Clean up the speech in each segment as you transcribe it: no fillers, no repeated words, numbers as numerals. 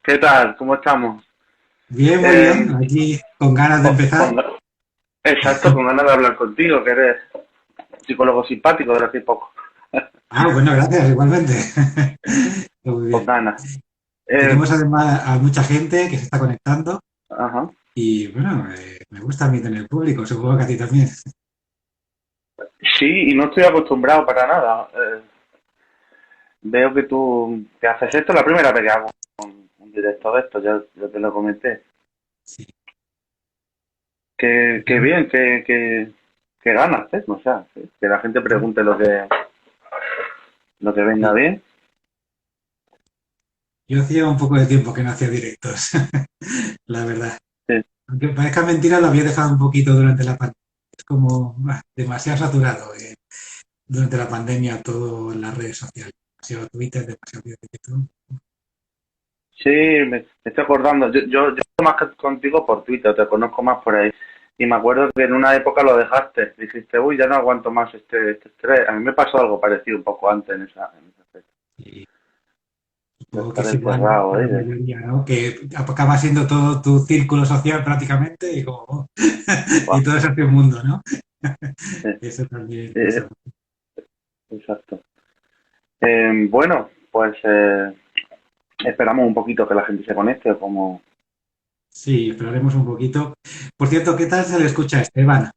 ¿Qué tal? ¿Cómo estamos? Bien, muy Eh, bien. Aquí con ganas de con- empezar. con- exacto, con ganas de hablar contigo, que eres psicólogo simpático de hace poco. Bueno, gracias, igualmente. Muy Con bien. ganas. Eh, Tenemos además a mucha gente que se está conectando ajá. y bueno, me gusta a mí tener público, supongo que a ti también. Sí, y no estoy acostumbrado para nada. Veo que tú que haces esto, la primera vez que hago un directo de esto, ya te lo comenté. Sí. Que bien, que ganas, ¿eh? O sea, que la gente pregunte lo que venga Sí. bien. Yo hacía un poco de tiempo que no hacía directos, la verdad. Sí. Aunque parezca mentira, lo había dejado un poquito durante la pandemia. Es como demasiado saturado durante la pandemia todo en las redes sociales. Demasiado Twitter, demasiado YouTube. Sí, me estoy acordando. Yo más que contigo por Twitter, te conozco más por ahí. Y me acuerdo que en una época lo dejaste. Dijiste, uy, ya no aguanto más este estrés. A mí me pasó algo parecido un poco antes en esa fecha. Y De supongo que estar es igual encerrado, para la ¿eh? mayoría, ¿no? Que acaba siendo todo tu círculo social prácticamente y como, Buah, y todo eso hace un mundo, ¿no? sí, Eso también eh, pasa. exacto. Bueno, pues esperamos un poquito que la gente se conecte, como Sí, esperaremos un poquito. Por cierto, ¿qué tal se le escucha a Esteban?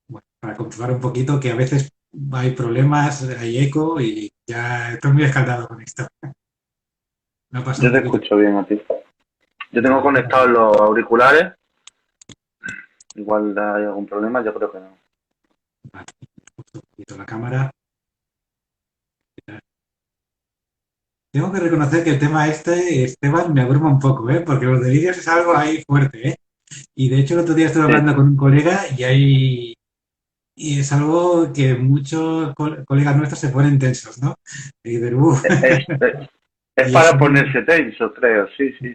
Bueno, para comprobar un poquito que a veces hay problemas, hay eco y ya estoy muy escaldado con esto. Me ha pasado yo un te poquito. escucho bien a ti. Yo tengo Vale, conectados los auriculares. Igual hay algún problema, yo creo que no. vale, un poquito la cámara. Tengo que reconocer que el tema este, Esteban, me abruma un poco, ¿eh? Porque los delirios es algo ahí fuerte, ¿eh? Y de hecho el otro día estuve Sí, hablando con un colega y es algo que muchos colegas nuestros se ponen tensos, ¿no? Y dicen, uff, es y es para un... ponerse tenso, creo, sí, sí.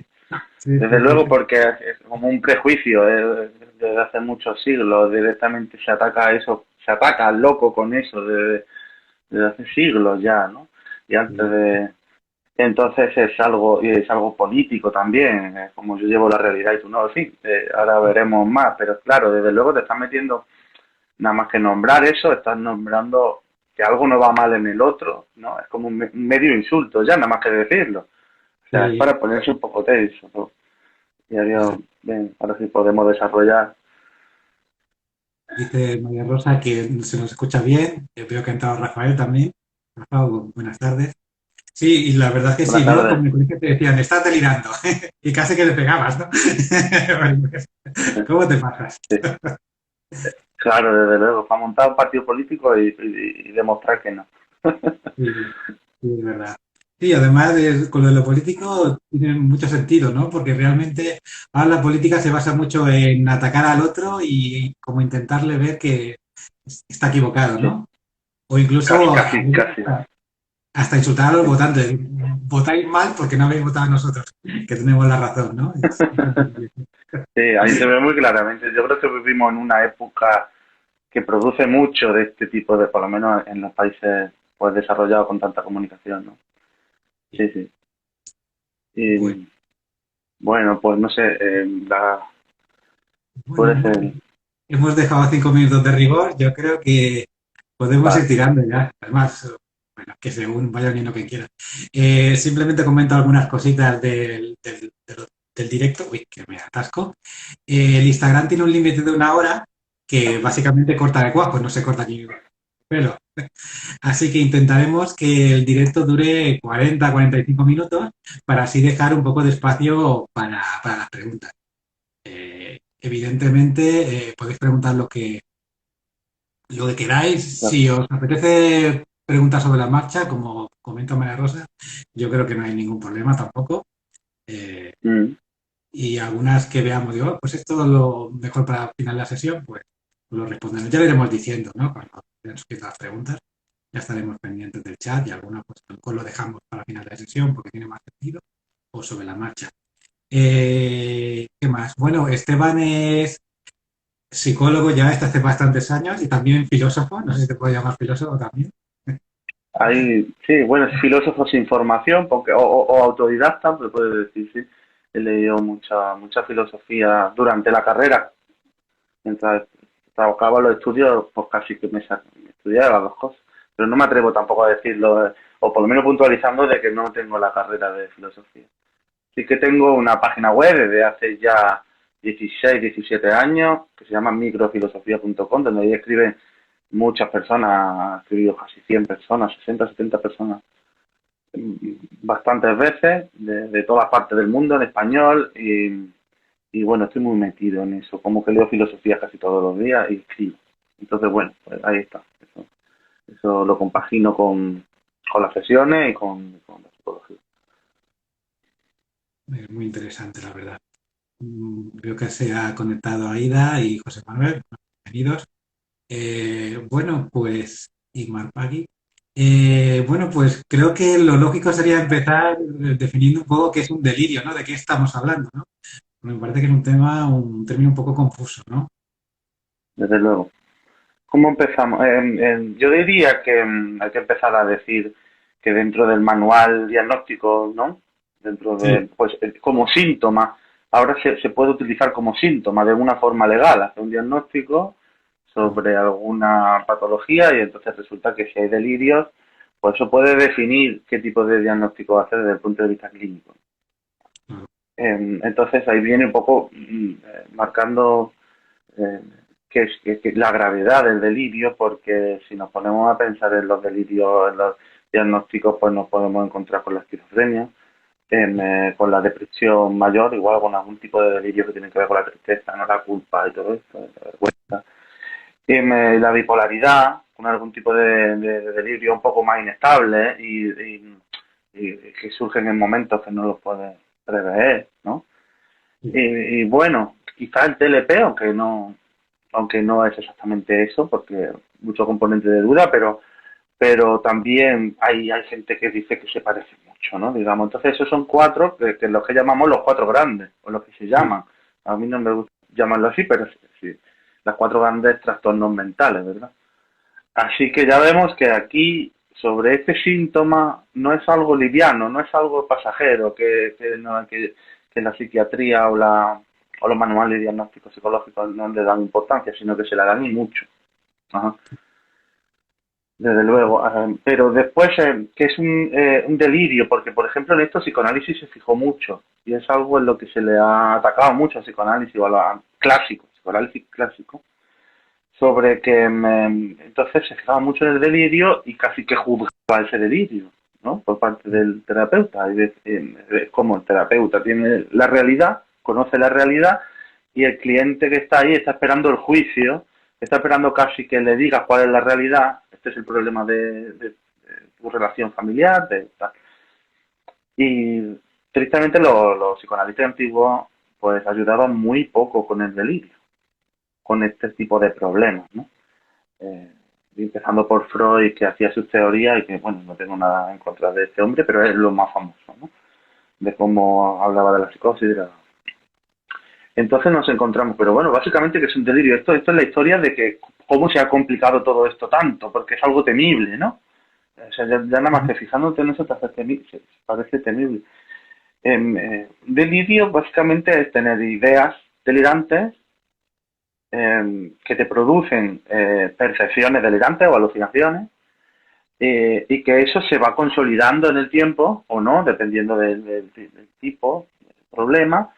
Sí, Desde sí, sí, luego sí. porque es como un prejuicio desde hace muchos siglos, directamente se ataca a eso, se ataca al loco con eso desde hace siglos ya, ¿no? Y antes Sí, de... Entonces es algo político también, como yo llevo la realidad y tú no, sí, ahora veremos más, pero claro, desde luego te estás metiendo, nada más que nombrar eso, estás nombrando que algo no va mal en el otro, ¿no? Es como un medio insulto ya, nada más que decirlo. O sea, es sí, para ponerse un poco tenso, ¿no? Y exacto. bien, ahora sí podemos desarrollar. Dice María Rosa que se nos escucha bien. Veo que ha entrado Rafael también. Rafael, buenas tardes. Sí, y la verdad es que sí, Buenas ¿no? Como tardes. mi colegio te decían, estás delirando. Y casi que le pegabas, ¿no? ¿Cómo te pasas? Sí, claro, desde luego, para montar un partido político y demostrar que no. Sí, sí, es verdad. Sí, además con lo de lo político tiene mucho sentido, ¿no? Porque realmente ahora la política se basa mucho en atacar al otro y como intentarle ver que está equivocado, Sí, ¿no? O casi, incluso casi, casi. hasta insultar a los Sí, votantes. Votáis mal porque no habéis votado a nosotros, que tenemos la razón, ¿no? sí, ahí se ve muy claramente. Yo creo que vivimos en una época que produce mucho de este tipo de, por lo menos en los países pues desarrollados con tanta comunicación, ¿no? Sí, sí. Bueno, Y bueno, pues no sé, puede bueno, ser. hemos dejado 5 minutos de rigor. Yo creo que podemos ir Vale, tirando ya. Además, bueno, que según vaya viniendo quien quiera. Simplemente comento algunas cositas del directo. Uy, que me atasco. El Instagram tiene un límite de 1 hora que básicamente corta de cuajo, no se corta aquí el pelo. Así que intentaremos que el directo dure 40-45 minutos para así dejar un poco de espacio para las preguntas. Evidentemente, podéis preguntar lo que queráis. claro. Si os apetece preguntar sobre la marcha, como comenta María Rosa, yo creo que no hay ningún problema tampoco. Eh, Mm, y algunas que veamos, digo, pues esto es lo mejor para final de la sesión, pues lo responderemos. Ya lo iremos diciendo, ¿no? Cuando vayan surgiendo las preguntas, ya estaremos pendientes del chat y alguna pues a lo mejor lo dejamos para final de la sesión porque tiene más sentido o sobre la marcha. ¿Qué más? Bueno, Esteban es psicólogo ya desde hace bastantes años y también filósofo, no sé si te puedo llamar filósofo también. Hay, sí, bueno, filósofos sin formación, porque, o autodidacta, pero puede decir, sí. He leído mucha filosofía durante la carrera, mientras trabajaba los estudios, pues casi que me estudiaba las dos cosas. Pero no me atrevo tampoco a decirlo, o por lo menos puntualizando de que no tengo la carrera de filosofía. Sí que tengo una página web desde hace ya 16, 17 años, que se llama microfilosofía.com, donde ahí escriben muchas personas, ha escribido casi 100 personas, 60, 70 personas, bastantes veces, de todas partes del mundo, en español, y bueno, estoy muy metido en eso, como que leo filosofía casi todos los días y escribo. Entonces, bueno, pues ahí está. Eso lo compagino con las sesiones y con la psicología. Muy interesante, la verdad. Veo que se ha conectado Aida y José Manuel. Bienvenidos. Bueno, pues, y Marpagui. Bueno, pues creo que lo lógico sería empezar definiendo un poco qué es un delirio, ¿no? De qué estamos hablando, ¿no? Me parece que es un término un poco confuso, ¿no? Desde luego. ¿Cómo empezamos? Yo diría que hay que empezar a decir que dentro del manual diagnóstico, ¿no? Dentro Sí. de, pues, como síntoma, ahora se puede utilizar como síntoma de una forma legal, hacer un diagnóstico sobre alguna patología y entonces resulta que si hay delirios, pues eso puede definir qué tipo de diagnóstico hacer desde el punto de vista clínico. Entonces ahí viene un poco marcando eh, que la gravedad del delirio, porque si nos ponemos a pensar en los delirios, en los diagnósticos, pues nos podemos encontrar con la esquizofrenia, con la depresión mayor, igual con algún tipo de delirio que tiene que ver con la tristeza, no la culpa y todo esto, la vergüenza. La bipolaridad, con algún tipo de delirio un poco más inestable y que surgen en momentos que no los puedes prever, ¿no? Y bueno, quizá el TLP, aunque no es exactamente eso, porque mucho componente de duda, pero también hay gente que dice que se parece mucho, ¿no? Digamos, entonces esos son cuatro, que los que llamamos los cuatro grandes, o los que se llaman. A mí no me gusta llamarlo así, pero sí, sí, las cuatro grandes trastornos mentales, ¿verdad? Así que ya vemos que aquí, sobre este síntoma, no es algo liviano, no es algo pasajero, que la psiquiatría o los manuales diagnósticos psicológicos no le dan importancia, sino que se la dan y mucho. Ajá. Desde luego, pero después, que es un delirio, porque por ejemplo en esto psicoanálisis se fijó mucho, y es algo en lo que se le ha atacado mucho a psicoanálisis, o a la clásico, psicoanálisis clásico, sobre que entonces se fijaba mucho en el delirio y casi que juzgaba ese delirio, ¿no? Por parte del terapeuta. Es como el terapeuta tiene la realidad, conoce la realidad, y el cliente que está ahí está esperando el juicio, está esperando casi que le digas cuál es la realidad. Este es el problema de tu relación familiar, de tal. Y tristemente los psicoanalistas antiguos pues ayudaban muy poco con el delirio, con este tipo de problemas, ¿no? Eh, Empezando por Freud, que hacía sus teorías y que, bueno, no tengo nada en contra de este hombre, pero es lo más famoso, ¿no? De cómo hablaba de la psicosis. Entonces nos encontramos, pero bueno, básicamente que es un delirio. Esto es la historia de que cómo se ha complicado todo esto tanto, porque es algo temible, ¿no? O sea, ya nada más que fijándote en eso te hace parece temible. Delirio básicamente es tener ideas delirantes que te producen percepciones delirantes o alucinaciones, y que eso se va consolidando en el tiempo o no, dependiendo del tipo, del problema,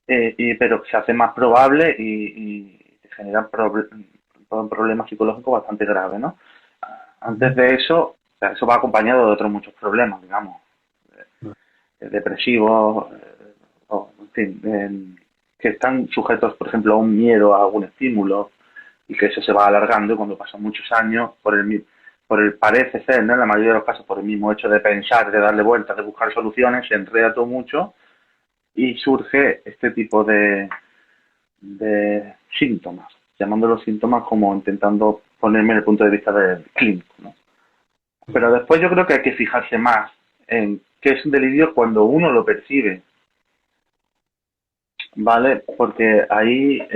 pero se hace más probable y genera problemas psicológicos bastante graves, ¿no? Antes de eso, o sea, eso va acompañado de otros muchos problemas, digamos, depresivos, o, en fin, que están sujetos, por ejemplo, a un miedo a algún estímulo, y que eso se va alargando, y cuando pasan muchos años, por el parece ser, ¿no? En la mayoría de los casos, por el mismo hecho de pensar, de darle vueltas, de buscar soluciones, se enreda todo mucho y surge este tipo de síntomas, llamándolos síntomas como intentando ponerme en el punto de vista del clínico, ¿no? Pero después yo creo que hay que fijarse más en qué es un delirio cuando uno lo percibe, ¿vale? Porque ahí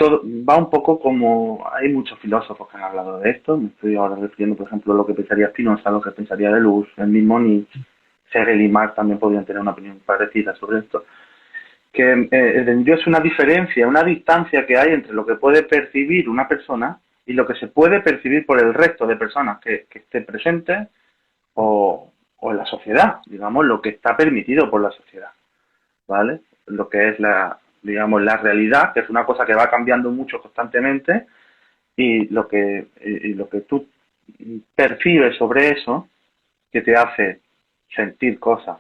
todo va un poco como, hay muchos filósofos que han hablado de esto, me estoy ahora refiriendo, por ejemplo, a lo que pensaría Spinoza, lo que pensaría Deleuze, el mismo Nietzsche, Hegel y Marx también podrían tener una opinión parecida sobre esto, que el delirio es una diferencia, una distancia que hay entre lo que puede percibir una persona y lo que se puede percibir por el resto de personas que esté presente o en la sociedad, digamos, lo que está permitido por la sociedad, ¿vale? Lo que es digamos, la realidad, que es una cosa que va cambiando mucho constantemente, y lo que tú percibes sobre eso, que te hace sentir cosas,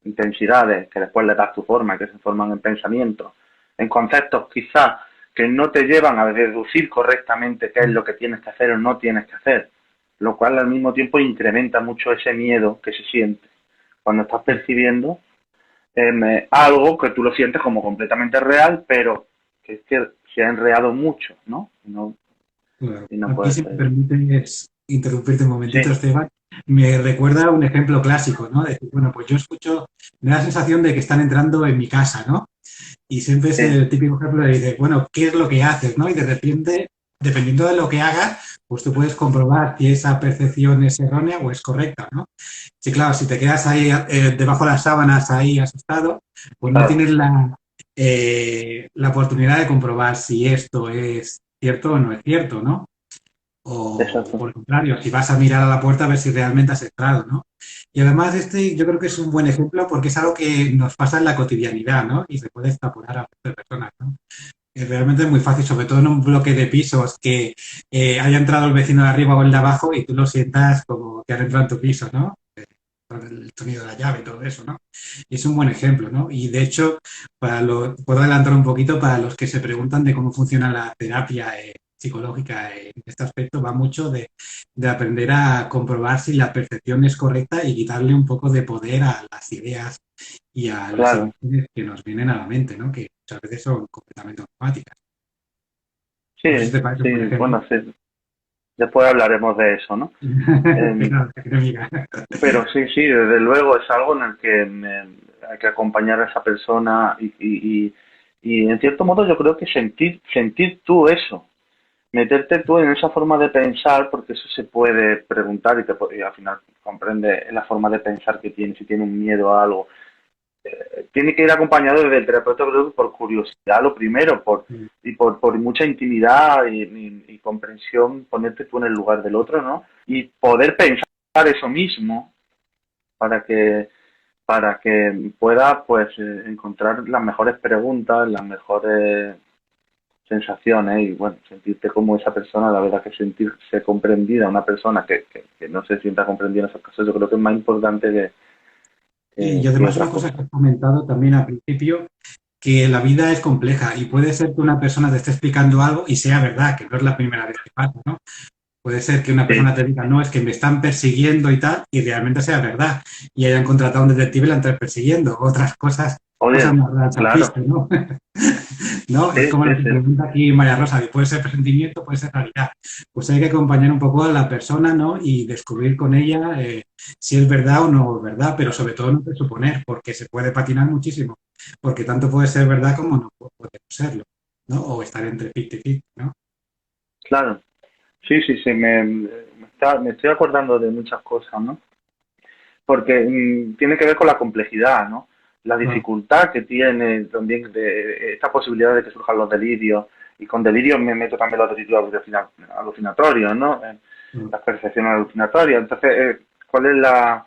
intensidades, que después le das tu forma, que se forman en pensamientos, en conceptos quizás que no te llevan a deducir correctamente qué es lo que tienes que hacer o no tienes que hacer, lo cual al mismo tiempo incrementa mucho ese miedo que se siente cuando estás percibiendo algo que tú lo sientes como completamente real, pero que es que se ha enredado mucho, ¿no? Claro. Y no Aquí, puede si me ser. permites interrumpirte un momentito, Sí, Esteban, me recuerda un ejemplo clásico, ¿no? De decir, bueno, pues yo escucho, me da la sensación de que están entrando en mi casa, ¿no? Y siempre es sí, el típico ejemplo de decir, bueno, ¿qué es lo que haces, no? Y de repente, dependiendo de lo que hagas, pues tú puedes comprobar si esa percepción es errónea o es correcta, ¿no? Sí, claro, si te quedas ahí debajo de las sábanas, ahí asustado, pues no claro, tienes la oportunidad de comprobar si esto es cierto o no es cierto, ¿no? O exacto. por el contrario, si vas a mirar a la puerta a ver si realmente has entrado, ¿no? Y además este yo creo que es un buen ejemplo porque es algo que nos pasa en la cotidianidad, ¿no? Y se puede extrapolar a otras personas, ¿no? Realmente es muy fácil, sobre todo en un bloque de pisos que haya entrado el vecino de arriba o el de abajo y tú lo sientas como que has entrado en tu piso, ¿no? Con el sonido de la llave y todo eso, ¿no? Y es un buen ejemplo, ¿no? Y de hecho, puedo adelantar un poquito para los que se preguntan de cómo funciona la terapia psicológica en este aspecto, va mucho de aprender a comprobar si la percepción es correcta y quitarle un poco de poder a las ideas y a las Claro. imágenes que nos vienen a la mente, ¿no? Que muchas veces son completamente automáticas. No sé si Sí, te parece un buen sí, ejemplo. bueno, sí. Después hablaremos de eso, ¿no? Eh, Pero, que no diga. pero sí, sí, desde luego es algo en el que hay que acompañar a esa persona y en cierto modo yo creo que sentir tú eso, meterte tú en esa forma de pensar, porque eso se puede preguntar y al final comprende la forma de pensar que tiene, si tiene un miedo a algo. Tiene que ir acompañado desde el terapeuta creo que por curiosidad, lo primero, por mucha intimidad y comprensión, ponerte tú en el lugar del otro, ¿no? Y poder pensar eso mismo para que pueda pues encontrar las mejores preguntas, las mejores sensaciones y bueno, sentirte como esa persona, la verdad que sentirse comprendida, una persona que no se sienta comprendida en esos casos, yo creo que es más importante Y que además otra una cosa cosa. que has comentado también al principio, que la vida es compleja y puede ser que una persona te esté explicando algo y sea verdad, que no es la primera vez que pasa, ¿no? Puede ser que una persona Sí, te diga, no, es que me están persiguiendo y tal, y realmente sea verdad. Y hayan contratado a un detective y la estén persiguiendo. Otras cosas oye, más raras han claro, visto, ¿no? ¿No? Es sí, como lo sí, que sí, pregunta aquí María Rosa, que puede ser presentimiento, puede ser realidad. Pues hay que acompañar un poco a la persona, ¿no? Y descubrir con ella si es verdad o no es verdad, pero sobre todo no presuponer, porque se puede patinar muchísimo, porque tanto puede ser verdad como no puede no serlo, ¿no? O estar entre 50-50, ¿no? claro. Sí, sí, sí, me estoy acordando de muchas cosas, ¿no? Porque tiene que ver con la complejidad, ¿no? La Claro. dificultad que tiene también de esta posibilidad de que surjan los delirios, y con delirios me meto también los delirios alucinatorios, ¿no? Las percepciones alucinatorias. Entonces, ¿cuál es la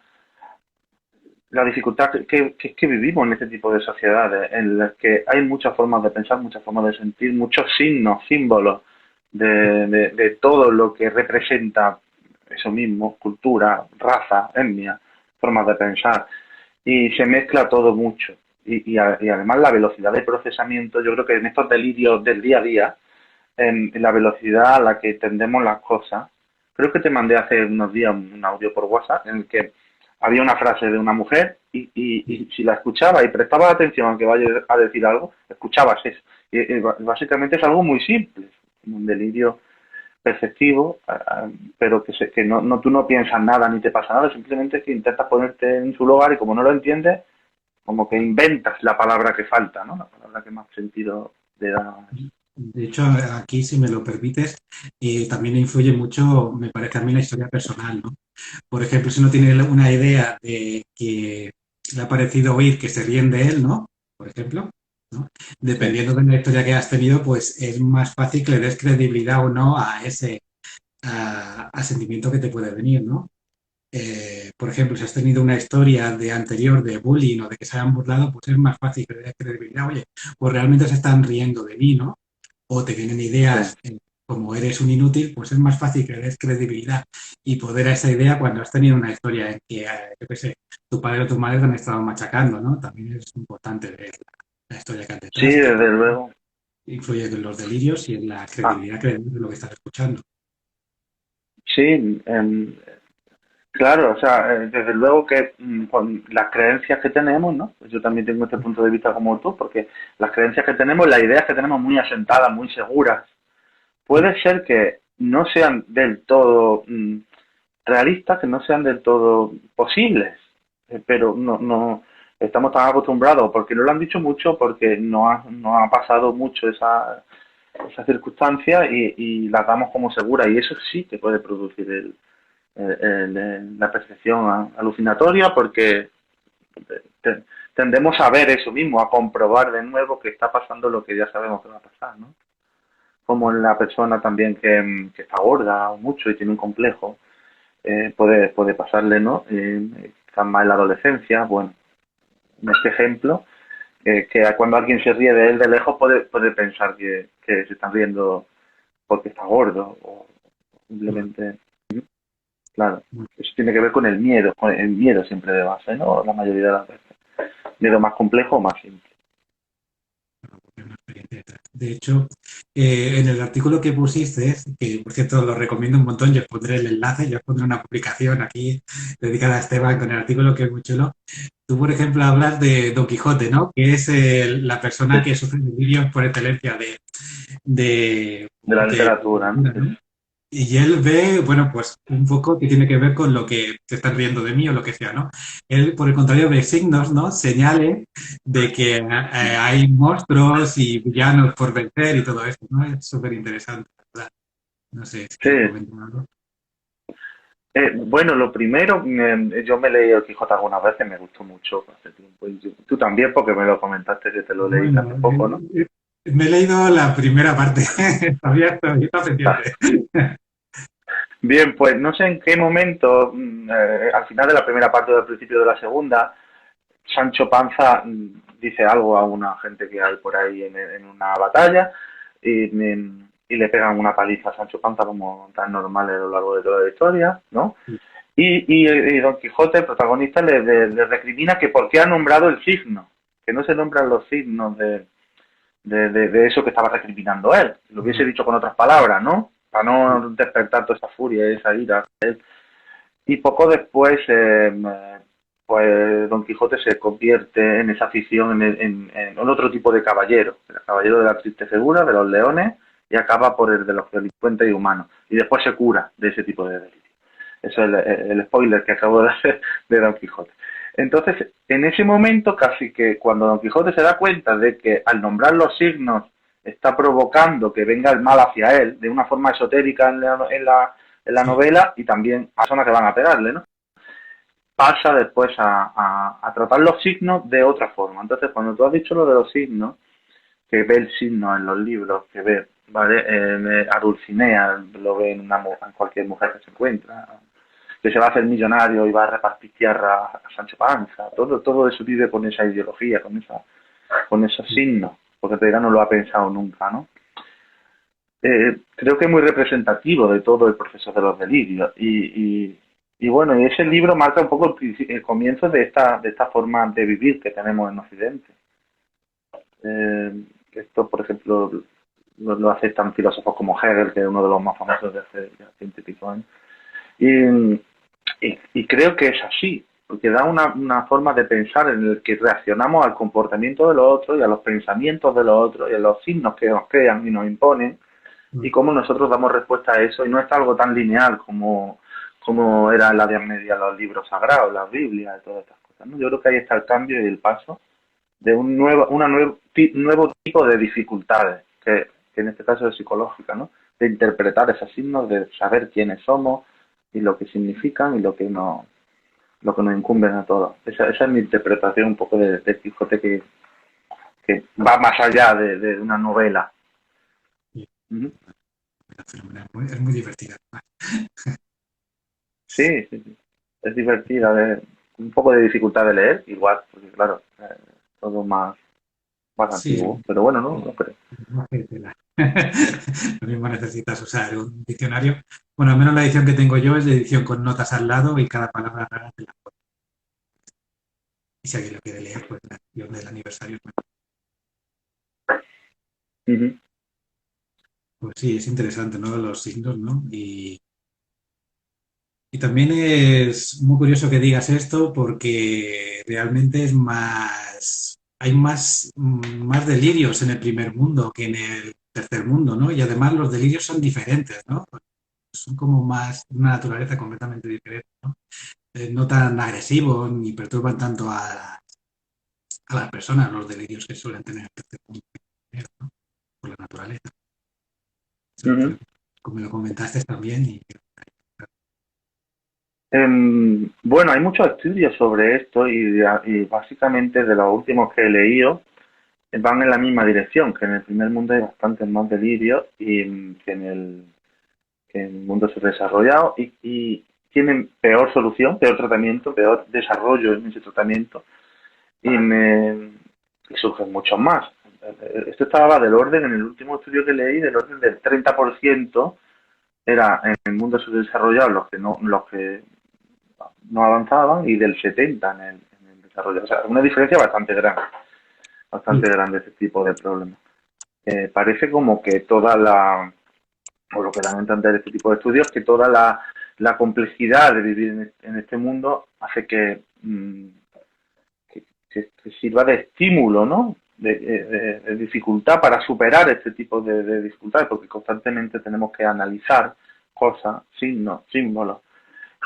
dificultad que vivimos en este tipo de sociedades, en las que hay muchas formas de pensar, muchas formas de sentir, muchos signos, símbolos de todo lo que representa eso mismo, cultura, raza, etnia, formas de pensar, y se mezcla todo mucho. Y además la velocidad de procesamiento, yo creo que en estos delirios del día a día, en la velocidad a la que entendemos las cosas, creo que te mandé hace unos días un audio por WhatsApp en el que había una frase de una mujer y si la escuchaba y prestaba atención a que vaya a decir algo, escuchabas eso. Y básicamente es algo muy simple, un delirio perceptivo, pero que no, tú no piensas nada ni te pasa nada, simplemente que intentas ponerte en su lugar y como no lo entiendes, como que inventas la palabra que falta, ¿no? La palabra que más sentido le da a eso. De hecho, aquí, si me lo permites, también influye mucho, me parece a mí, la historia personal, ¿no? Por ejemplo, si uno tiene una idea de que le ha parecido oír que se ríen de él, ¿no? Por ejemplo, ¿no? Sí, Dependiendo de la historia que has tenido, pues es más fácil que le des credibilidad o no a ese sentimiento que te puede venir, ¿no? Por ejemplo, si has tenido una historia de anterior de bullying o de que se hayan burlado, pues es más fácil que le des credibilidad. Oye, pues realmente se están riendo de mí, ¿no? O te vienen sí, ideas, como eres un inútil, pues es más fácil que le des credibilidad y poder a esa idea cuando has tenido una historia en que, yo qué sé, tu padre o tu madre te han estado machacando, ¿no? También es importante ver la historia que hay sí, detrás, que desde luego. influye en los delirios y en la Ah, credibilidad que le das de lo que estás escuchando. sí, claro, o sea, desde luego que con las creencias que tenemos, ¿no? Pues yo también tengo este punto de vista como tú, porque las creencias que tenemos, las ideas que tenemos muy asentadas, muy seguras, puede ser que no sean del todo realistas, que no sean del todo posibles, pero no estamos tan acostumbrados, porque no lo han dicho mucho, porque no ha pasado mucho esa circunstancia y las damos como seguras, y eso sí que puede producir la percepción alucinatoria, porque te- tendemos a ver eso mismo, a comprobar de nuevo que está pasando lo que ya sabemos que va a pasar, ¿no? Como en la persona también que está gorda o mucho y tiene un complejo, puede pasarle, ¿no? Quizás más en la adolescencia, bueno, en este ejemplo, que cuando alguien se ríe de él de lejos puede pensar que se están riendo porque está gordo o simplemente, claro, eso tiene que ver con el miedo siempre de base, ¿no? La mayoría de las veces. Miedo más complejo o más simple. Una experiencia detrás. De hecho, en el artículo que pusiste, que por cierto lo recomiendo un montón, yo os pondré el enlace, yo os pondré una publicación aquí dedicada a Esteban con el artículo que es muy chulo. Tú, por ejemplo, hablas de Don Quijote, ¿no? Que es la Sí, persona que sufre delirios por excelencia de, de la de literatura, ¿no? literatura, ¿no? Y él ve, bueno, pues un poco que tiene que ver con lo que se están riendo de mí o lo que sea, ¿no? Él, por el contrario, ve signos, ¿no? Señales de que hay monstruos y villanos por vencer y todo esto, ¿no? Es súper interesante, ¿verdad? No sé si Sí. quieres comentar algo. Bueno, lo primero, yo me leí el Quijote algunas veces, me gustó mucho hace tiempo. Y tú también, porque me lo comentaste que te lo leíste hace Bueno, poco, ¿no? me he leído la primera parte, todavía estoy Ah, pendiente. bien, pues no sé en qué momento, al final de la primera parte o al principio de la segunda, Sancho Panza dice algo a una gente que hay por ahí en una batalla y le pegan una paliza a Sancho Panza como tan normal a lo largo de toda la historia, ¿no? Y Don Quijote, el protagonista, le recrimina que por qué ha nombrado el signo, que no se nombran los signos de eso que estaba recriminando él. Lo hubiese dicho con otras palabras, ¿no? Para no despertar toda esa furia y esa ira. Y poco después, pues Don Quijote se convierte en esa afición en otro tipo de caballero, el caballero de la triste figura, de los leones, y acaba por el de los delincuentes y humanos. Y después se cura de ese tipo de delirio. Eso es el spoiler que acabo de hacer de Don Quijote. Entonces, en ese momento, casi que cuando Don Quijote se da cuenta de que al nombrar los signos está provocando que venga el mal hacia él, de una forma esotérica en la Sí, novela, y también a personas que van a pegarle, ¿no? Pasa después a tratar los signos de otra forma. Entonces, cuando tú has dicho lo de los signos, que ve el signo en los libros, que ve, ¿vale? A Dulcinea lo ve en cualquier mujer que se encuentra, que se va a hacer millonario y va a repartir tierra a Sancho Panza, todo eso vive con esa ideología, con esos signos, porque todavía no lo ha pensado nunca, ¿no? Creo que es muy representativo de todo el proceso de los delirios y bueno, y ese libro marca un poco el comienzo de esta forma de vivir que tenemos en Occidente. Esto, por ejemplo, lo aceptan filósofos como Hegel, que es uno de los más famosos de hace ya 100 y pico años. Y creo que es así, porque da una forma de pensar en el que reaccionamos al comportamiento de los otros y a los pensamientos de los otros y a los signos que nos crean y nos imponen y cómo nosotros damos respuesta a eso y no es algo tan lineal como era en la Edad Media los libros sagrados, las Biblias y todas estas cosas, ¿no? Yo creo que ahí está el cambio y el paso de un nuevo tipo de dificultades que en este caso es psicológica, ¿no? De interpretar esos signos, de saber quiénes somos y lo que significan y lo que nos incumben a todos. Esa es mi interpretación un poco de Quijote que va más allá de una novela. Y Ujú. es muy divertida. Sí, sí, sí. Es divertida, un poco de dificultad de leer, igual, porque claro, todo más antiguo. Sí, Pero bueno, no creo. no sé, lo mismo necesitas usar un diccionario. Bueno, al menos la edición que tengo yo es de edición con notas al lado y cada palabra rara te la pone. Y si alguien lo quiere leer, pues la edición del aniversario es mejor. Ujú. Pues sí, es interesante, ¿no? Los signos, ¿no? Y también es muy curioso que digas esto porque realmente es más, hay más delirios en el primer mundo que en el tercer mundo, ¿no? Y además los delirios son diferentes, ¿no? Son como más una naturaleza completamente diferente, ¿no? No tan agresivos ni perturban tanto a las personas los delirios que suelen tener el tercer mundo, ¿no? Por la naturaleza. Eso Ujú. creo que como lo comentaste también y Bueno, hay muchos estudios sobre esto y básicamente de los últimos que he leído van en la misma dirección, que en el primer mundo hay bastantes más delirios y que en el mundo subdesarrollado y tienen peor solución, peor tratamiento, peor desarrollo en ese tratamiento y surgen muchos más. Esto estaba del orden, en el último estudio que leí, del orden del 30% era en el mundo subdesarrollado los que no avanzaban y del 70 en el desarrollo. O sea, una diferencia sí, bastante grande ese tipo de problemas. Parece como que toda la, o lo que dan a entender este tipo de estudios, que toda la complejidad de vivir en este mundo hace que sirva de estímulo, ¿no? De dificultad para superar este tipo de dificultades, porque constantemente tenemos que analizar cosas, signos, símbolos,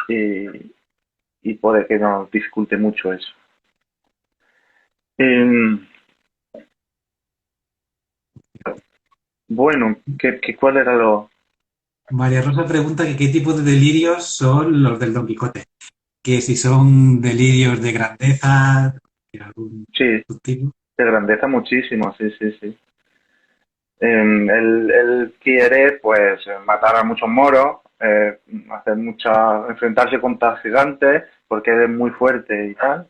y, y puede que nos dificulte mucho eso. Eh, bueno, ¿cuál era lo...? María Rosa pregunta que qué tipo de delirios son los del Don Quijote, que si son delirios de grandeza, de algún Sí, tipo. de grandeza muchísimo, sí, sí, sí. Él quiere, pues, matar a muchos moros, enfrentarse contra gigantes, porque él es muy fuerte y tal.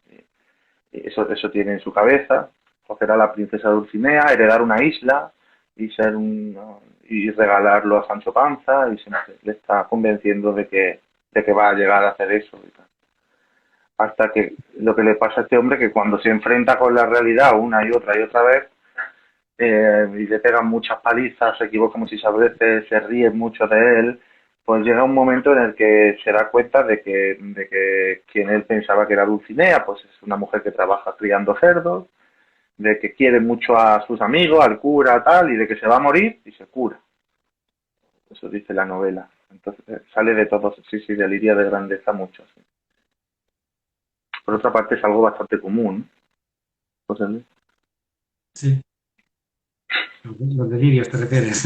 Y eso tiene en su cabeza. Coger a la princesa Dulcinea, heredar una isla y y regalarlo a Sancho Panza y siempre le está convenciendo de que va a llegar a hacer eso y tal. Hasta que lo que le pasa a este hombre que cuando se enfrenta con la realidad una y otra vez y le pegan muchas palizas, se equivoca muchísimas veces, se ríe mucho de él, pues llega un momento en el que se da cuenta de que quien él pensaba que era Dulcinea, pues es una mujer que trabaja criando cerdos, de que quiere mucho a sus amigos, al cura, tal, y de que se va a morir y se cura. Eso dice la novela. Entonces sale de todo, sí, sí, deliria de grandeza mucho. Sí. Por otra parte es algo bastante común, José Luis, Sí, los delirios te refieres.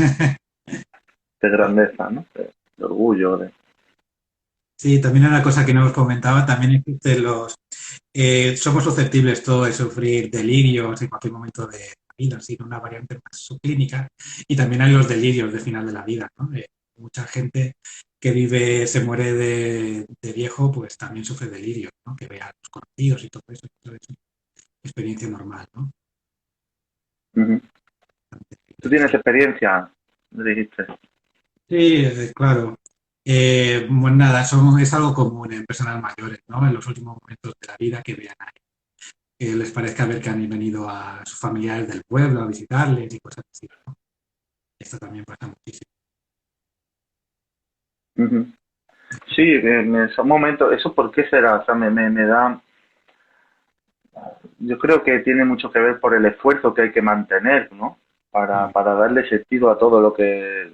de grandeza, ¿no? De orgullo, de... Sí, también una cosa que no os comentaba, también existen somos susceptibles todos de sufrir delirios en cualquier momento de la vida, sino una variante más subclínica, y también hay los delirios de final de la vida, ¿no? Mucha gente que vive, se muere de viejo, pues también sufre delirios, ¿no? Que vea a los conocidos y todo eso es experiencia normal, ¿no? Uh -huh. ¿Tú tienes Interesante. experiencia? Me dijiste. Sí, claro. Pues nada, es algo común en personas mayores, ¿no? En los últimos momentos de la vida que vean que les parezca ver que han venido a sus familiares del pueblo a visitarles y cosas así, ¿no? Esto también pasa muchísimo. Uh -huh. Sí, en esos momentos, ¿eso por qué será? O sea, me da... Yo creo que tiene mucho que ver por el esfuerzo que hay que mantener, ¿no? Mm, Para darle sentido a todo lo que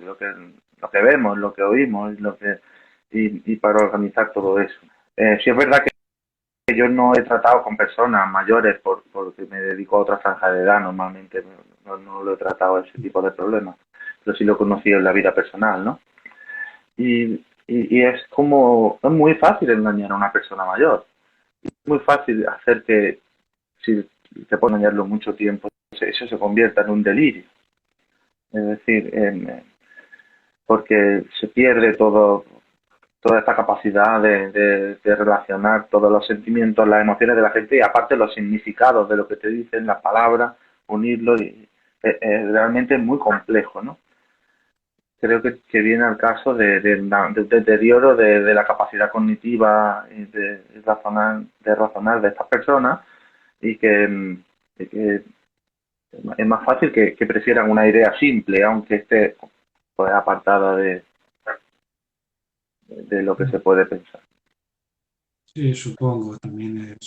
vemos, lo que oímos, y para organizar todo eso. Sí es verdad que yo no he tratado con personas mayores porque me dedico a otra franja de edad normalmente, no lo he tratado ese tipo de problemas. pero sí lo he conocido en la vida personal, ¿no? Y es como, es muy fácil engañar a una persona mayor, es muy fácil hacer que, si te pones a engañarlo mucho tiempo, eso se convierta en un delirio. Es decir, porque se pierde toda esta capacidad de relacionar todos los sentimientos, las emociones de la gente y aparte los significados de lo que te dicen, las palabras, unirlo y realmente es muy complejo, ¿no? Creo que viene al caso de deterioro de la capacidad cognitiva y de razonar de estas personas y que es más fácil que prefieran una idea simple, aunque esté pues, apartada de lo que se puede pensar. Sí, supongo también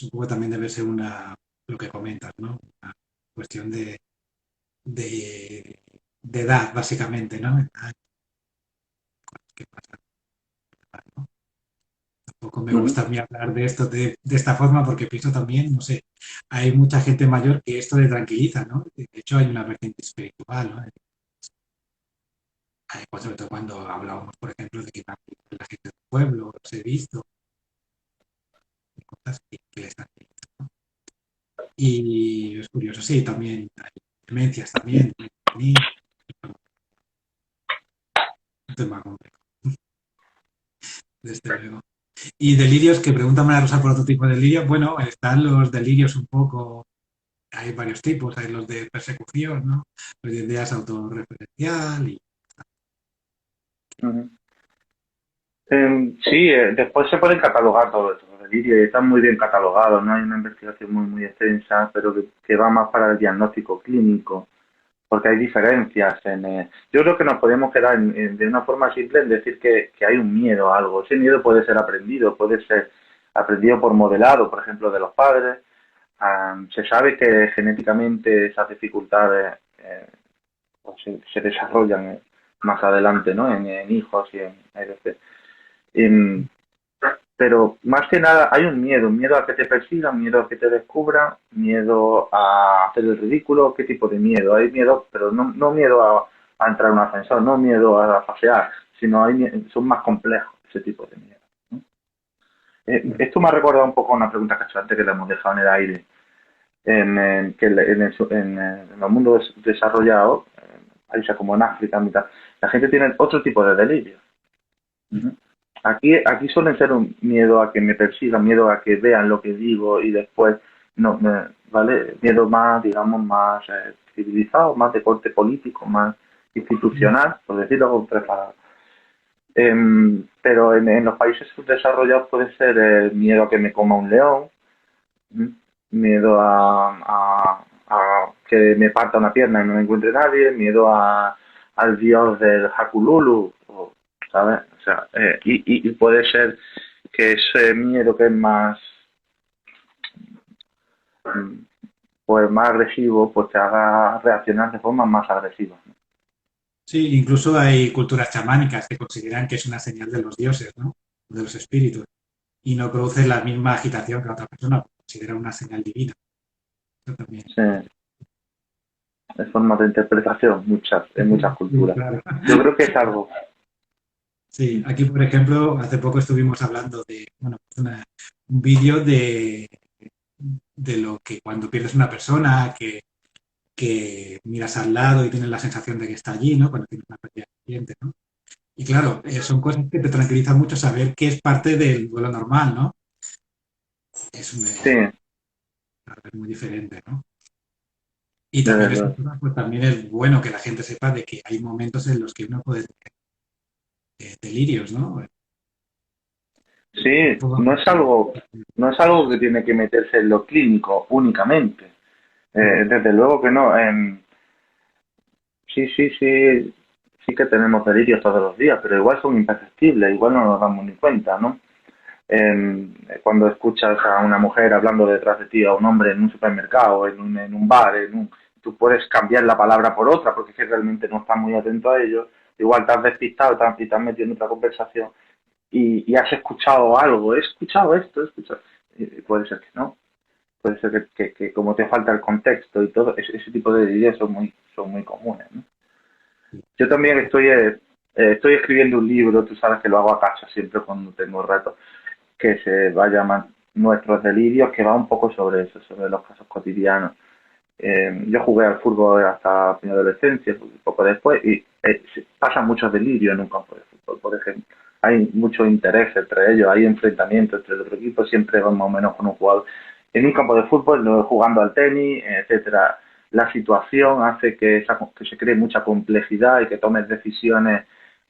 debe ser lo que comentas, ¿no? Una cuestión de, de edad, básicamente, ¿no? ¿Qué pasa? ¿No? Tampoco me Ujú, gusta a mí hablar de esto de esta forma porque pienso también, no sé, hay mucha gente mayor que esto le tranquiliza, ¿no? De hecho, hay una vertiente espiritual, ¿no? Sobre todo cuando hablábamos, por ejemplo, de que la gente del pueblo, los he visto, cosas que les tranquilizan, ¿no? Y es curioso, sí, también hay demencias también, un tema complejo, desde luego. Y delirios, que pregunta María Rosa por otro tipo de delirios, bueno, están los delirios un poco, hay varios tipos, hay los de persecución, ¿no? Los de ideas autorreferencial y... ujú. Sí, después se pueden catalogar todos estos delirios y están muy bien catalogados, no hay una investigación muy extensa, pero que va más para el diagnóstico clínico, porque hay diferencias yo creo que nos podemos quedar de una forma simple en decir que hay un miedo a algo. Ese miedo puede ser aprendido, puede ser aprendido por modelado, por ejemplo, de los padres. Se sabe que genéticamente esas dificultades pues se desarrollan más adelante, ¿no? En hijos y en etc. Em, pero más que nada hay un miedo a que te persigan, miedo a que te descubran, miedo a hacer el ridículo, ¿qué tipo de miedo? Hay miedo, pero no miedo a entrar en un ascensor, no miedo a pasear, sino son más complejos ese tipo de miedo, ¿no? Esto me ha recordado un poco a una pregunta que he hecho antes que le hemos dejado en el aire, que en los mundos desarrollados, países como en África, la gente tiene otro tipo de delirio. Ujú. Aquí suelen ser un miedo a que me persigan, miedo a que vean lo que digo y después no ¿vale? Miedo más, digamos, más civilizado, más de corte político, más institucional, por decirlo con tres palabras. Pero en los países subdesarrollados puede ser miedo a que me coma un león, ¿m? Miedo a que me parta una pierna y no me encuentre nadie, miedo al dios del Hakululu, ¿sabes? O sea, y puede ser que ese miedo que es más, mm, pues más agresivo, pues te haga reaccionar de forma más agresiva, ¿no? Sí, incluso hay culturas chamánicas que consideran que es una señal de los dioses, ¿no? De los espíritus. Y no produce la misma agitación que otra persona, considera una señal divina. Eso también. Sí, es forma de interpretación, en muchas Sí, culturas. claro. Yo creo que es algo. Sí, aquí, por ejemplo, hace poco estuvimos hablando de, bueno, un vídeo de lo que cuando pierdes una persona, que miras al lado y tienes la sensación de que está allí, ¿no? Cuando tienes una pérdida reciente, ¿no? Y claro, son cosas que te tranquilizan mucho saber que es parte del duelo normal, ¿no? Sí, Es muy diferente, ¿no? Y desde también es, luego. pues también es bueno que la gente sepa de que hay momentos en los que uno puede tener delirios, ¿no? Sí, no es algo que tiene que meterse en lo clínico únicamente. Desde luego que no. Sí que tenemos delirios todos los días, pero igual son imperceptibles, igual no nos damos ni cuenta, ¿no? Cuando escuchas a una mujer hablando detrás de ti, a un hombre en un supermercado, en un bar, tú puedes cambiar la palabra por otra porque es que realmente no estás muy atento a ello. Igual te has despistado y te has metido en otra conversación y has escuchado algo, he escuchado esto, he escuchado. Puede ser que no, puede ser que como te falta el contexto y todo, ese tipo de ideas son muy comunes, ¿no? Yo también estoy escribiendo un libro, tú sabes que lo hago a casa siempre cuando tengo retos, que se va a llamar Nuestros Delirios, que va un poco sobre eso, sobre los casos cotidianos. Yo jugué al fútbol hasta mi adolescencia, un poco después, y pasan muchos delirios en un campo de fútbol, por ejemplo. Hay mucho interés entre ellos, hay enfrentamientos entre los equipos, siempre van más o menos con un jugador. En un campo de fútbol, no jugando al tenis, etcétera, la situación hace que se cree mucha complejidad y que tomes decisiones,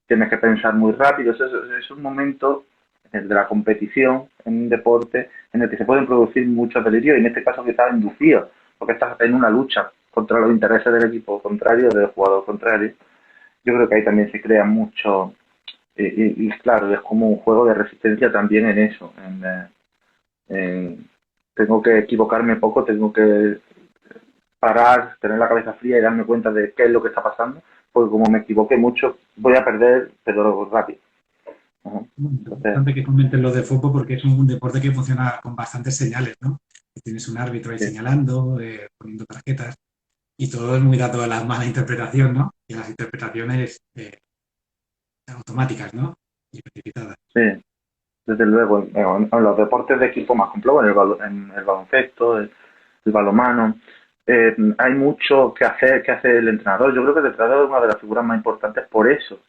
tienes que pensar muy rápido. Es un momento el de la competición en un deporte en el que se pueden producir muchos delirios y en este caso quizás inducidos porque estás en una lucha contra los intereses del equipo contrario, del jugador contrario. Yo creo que ahí también se crea mucho, claro, es como un juego de resistencia también en eso. Tengo que equivocarme poco, tengo que parar, tener la cabeza fría y darme cuenta de qué es lo que está pasando, porque como me equivoque mucho, voy a perder, pero rápido. Bueno, es Entonces, importante que comenten lo de fútbol porque es un deporte que funciona con bastantes señales, ¿no? Que tienes un árbitro ahí sí, señalando, poniendo tarjetas, y todo es muy dado a la mala interpretación, ¿no? Y a las interpretaciones automáticas, ¿no? Y precipitadas. sí, desde luego, en los deportes de equipo más complejos, en el baloncesto, el balonmano, hay mucho que hacer el entrenador. Yo creo que el entrenador es una de las figuras más importantes por eso.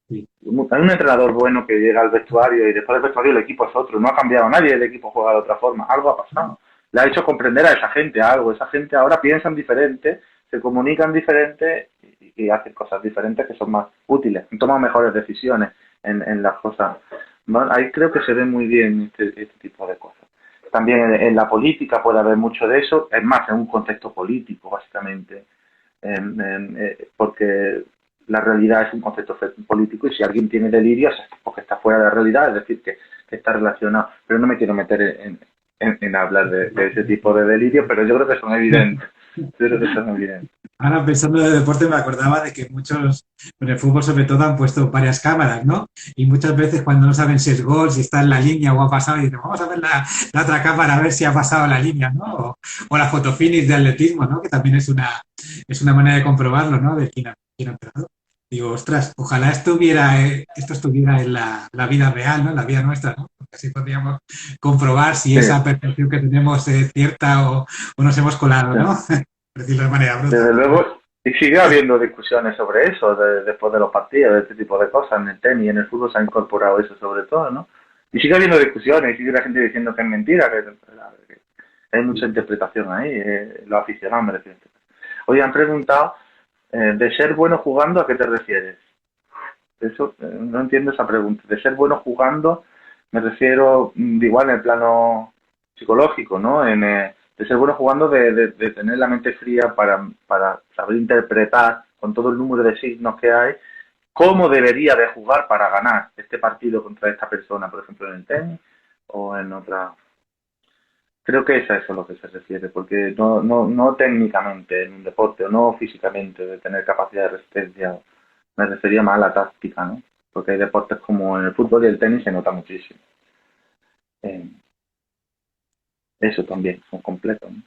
Sí, Hay un entrenador bueno que llega al vestuario y después del vestuario el equipo es otro. No ha cambiado nadie, el equipo juega de otra forma. Algo ha pasado. Le ha hecho comprender a esa gente algo. Esa gente ahora piensan diferente, se comunican diferente y hacen cosas diferentes que son más útiles. Toman mejores decisiones en las cosas. ¿No? Ahí creo que se ve muy bien este tipo de cosas. También en la política puede haber mucho de eso. Es más, en un contexto político, básicamente. Porque la realidad es un concepto político y si alguien tiene delirios es porque está fuera de la realidad, es decir, que está relacionado. Pero no me quiero meter en hablar de ese tipo de delirios, pero yo creo que son evidentes. Yo creo que son evidentes. ahora pensando en el deporte me acordaba de que muchos, en el fútbol sobre todo, han puesto varias cámaras, ¿no? Y muchas veces cuando no saben si es gol, si está en la línea o ha pasado, dicen, vamos a ver la otra cámara a ver si ha pasado la línea, ¿no? O la fotofinish de atletismo, ¿no? Que también es una manera de comprobarlo, ¿no? De quién ha empezado. Digo, ostras, ojalá esto estuviera en la vida real, ¿no? En la vida nuestra, ¿no? Porque así podríamos comprobar si Sí, esa percepción que tenemos es cierta o nos hemos colado, sí. ¿no? Por decirlo de manera bruta. Desde luego, y sigue habiendo discusiones sobre eso después de los partidos, de este tipo de cosas. En el tenis y en el fútbol se ha incorporado eso sobre todo, ¿no? Y sigue habiendo discusiones y sigue la gente diciendo que es mentira, que hay mucha interpretación ahí. Los aficionados me refiero. Hoy han preguntado, de ser bueno jugando, ¿a qué te refieres? Eso, no entiendo esa pregunta. De ser bueno jugando, me refiero de igual en el plano psicológico, ¿no? De ser bueno jugando, de tener la mente fría para saber interpretar con todo el número de signos que hay, cómo debería de jugar para ganar este partido contra esta persona, por ejemplo, en el tenis o en otra. Creo que es a eso a lo que se refiere, porque no técnicamente en un deporte o no físicamente de tener capacidad de resistencia, me refería más a la táctica, ¿no? Porque hay deportes como en el fútbol y el tenis se nota muchísimo. Eh, Eso también, son completos, ¿no?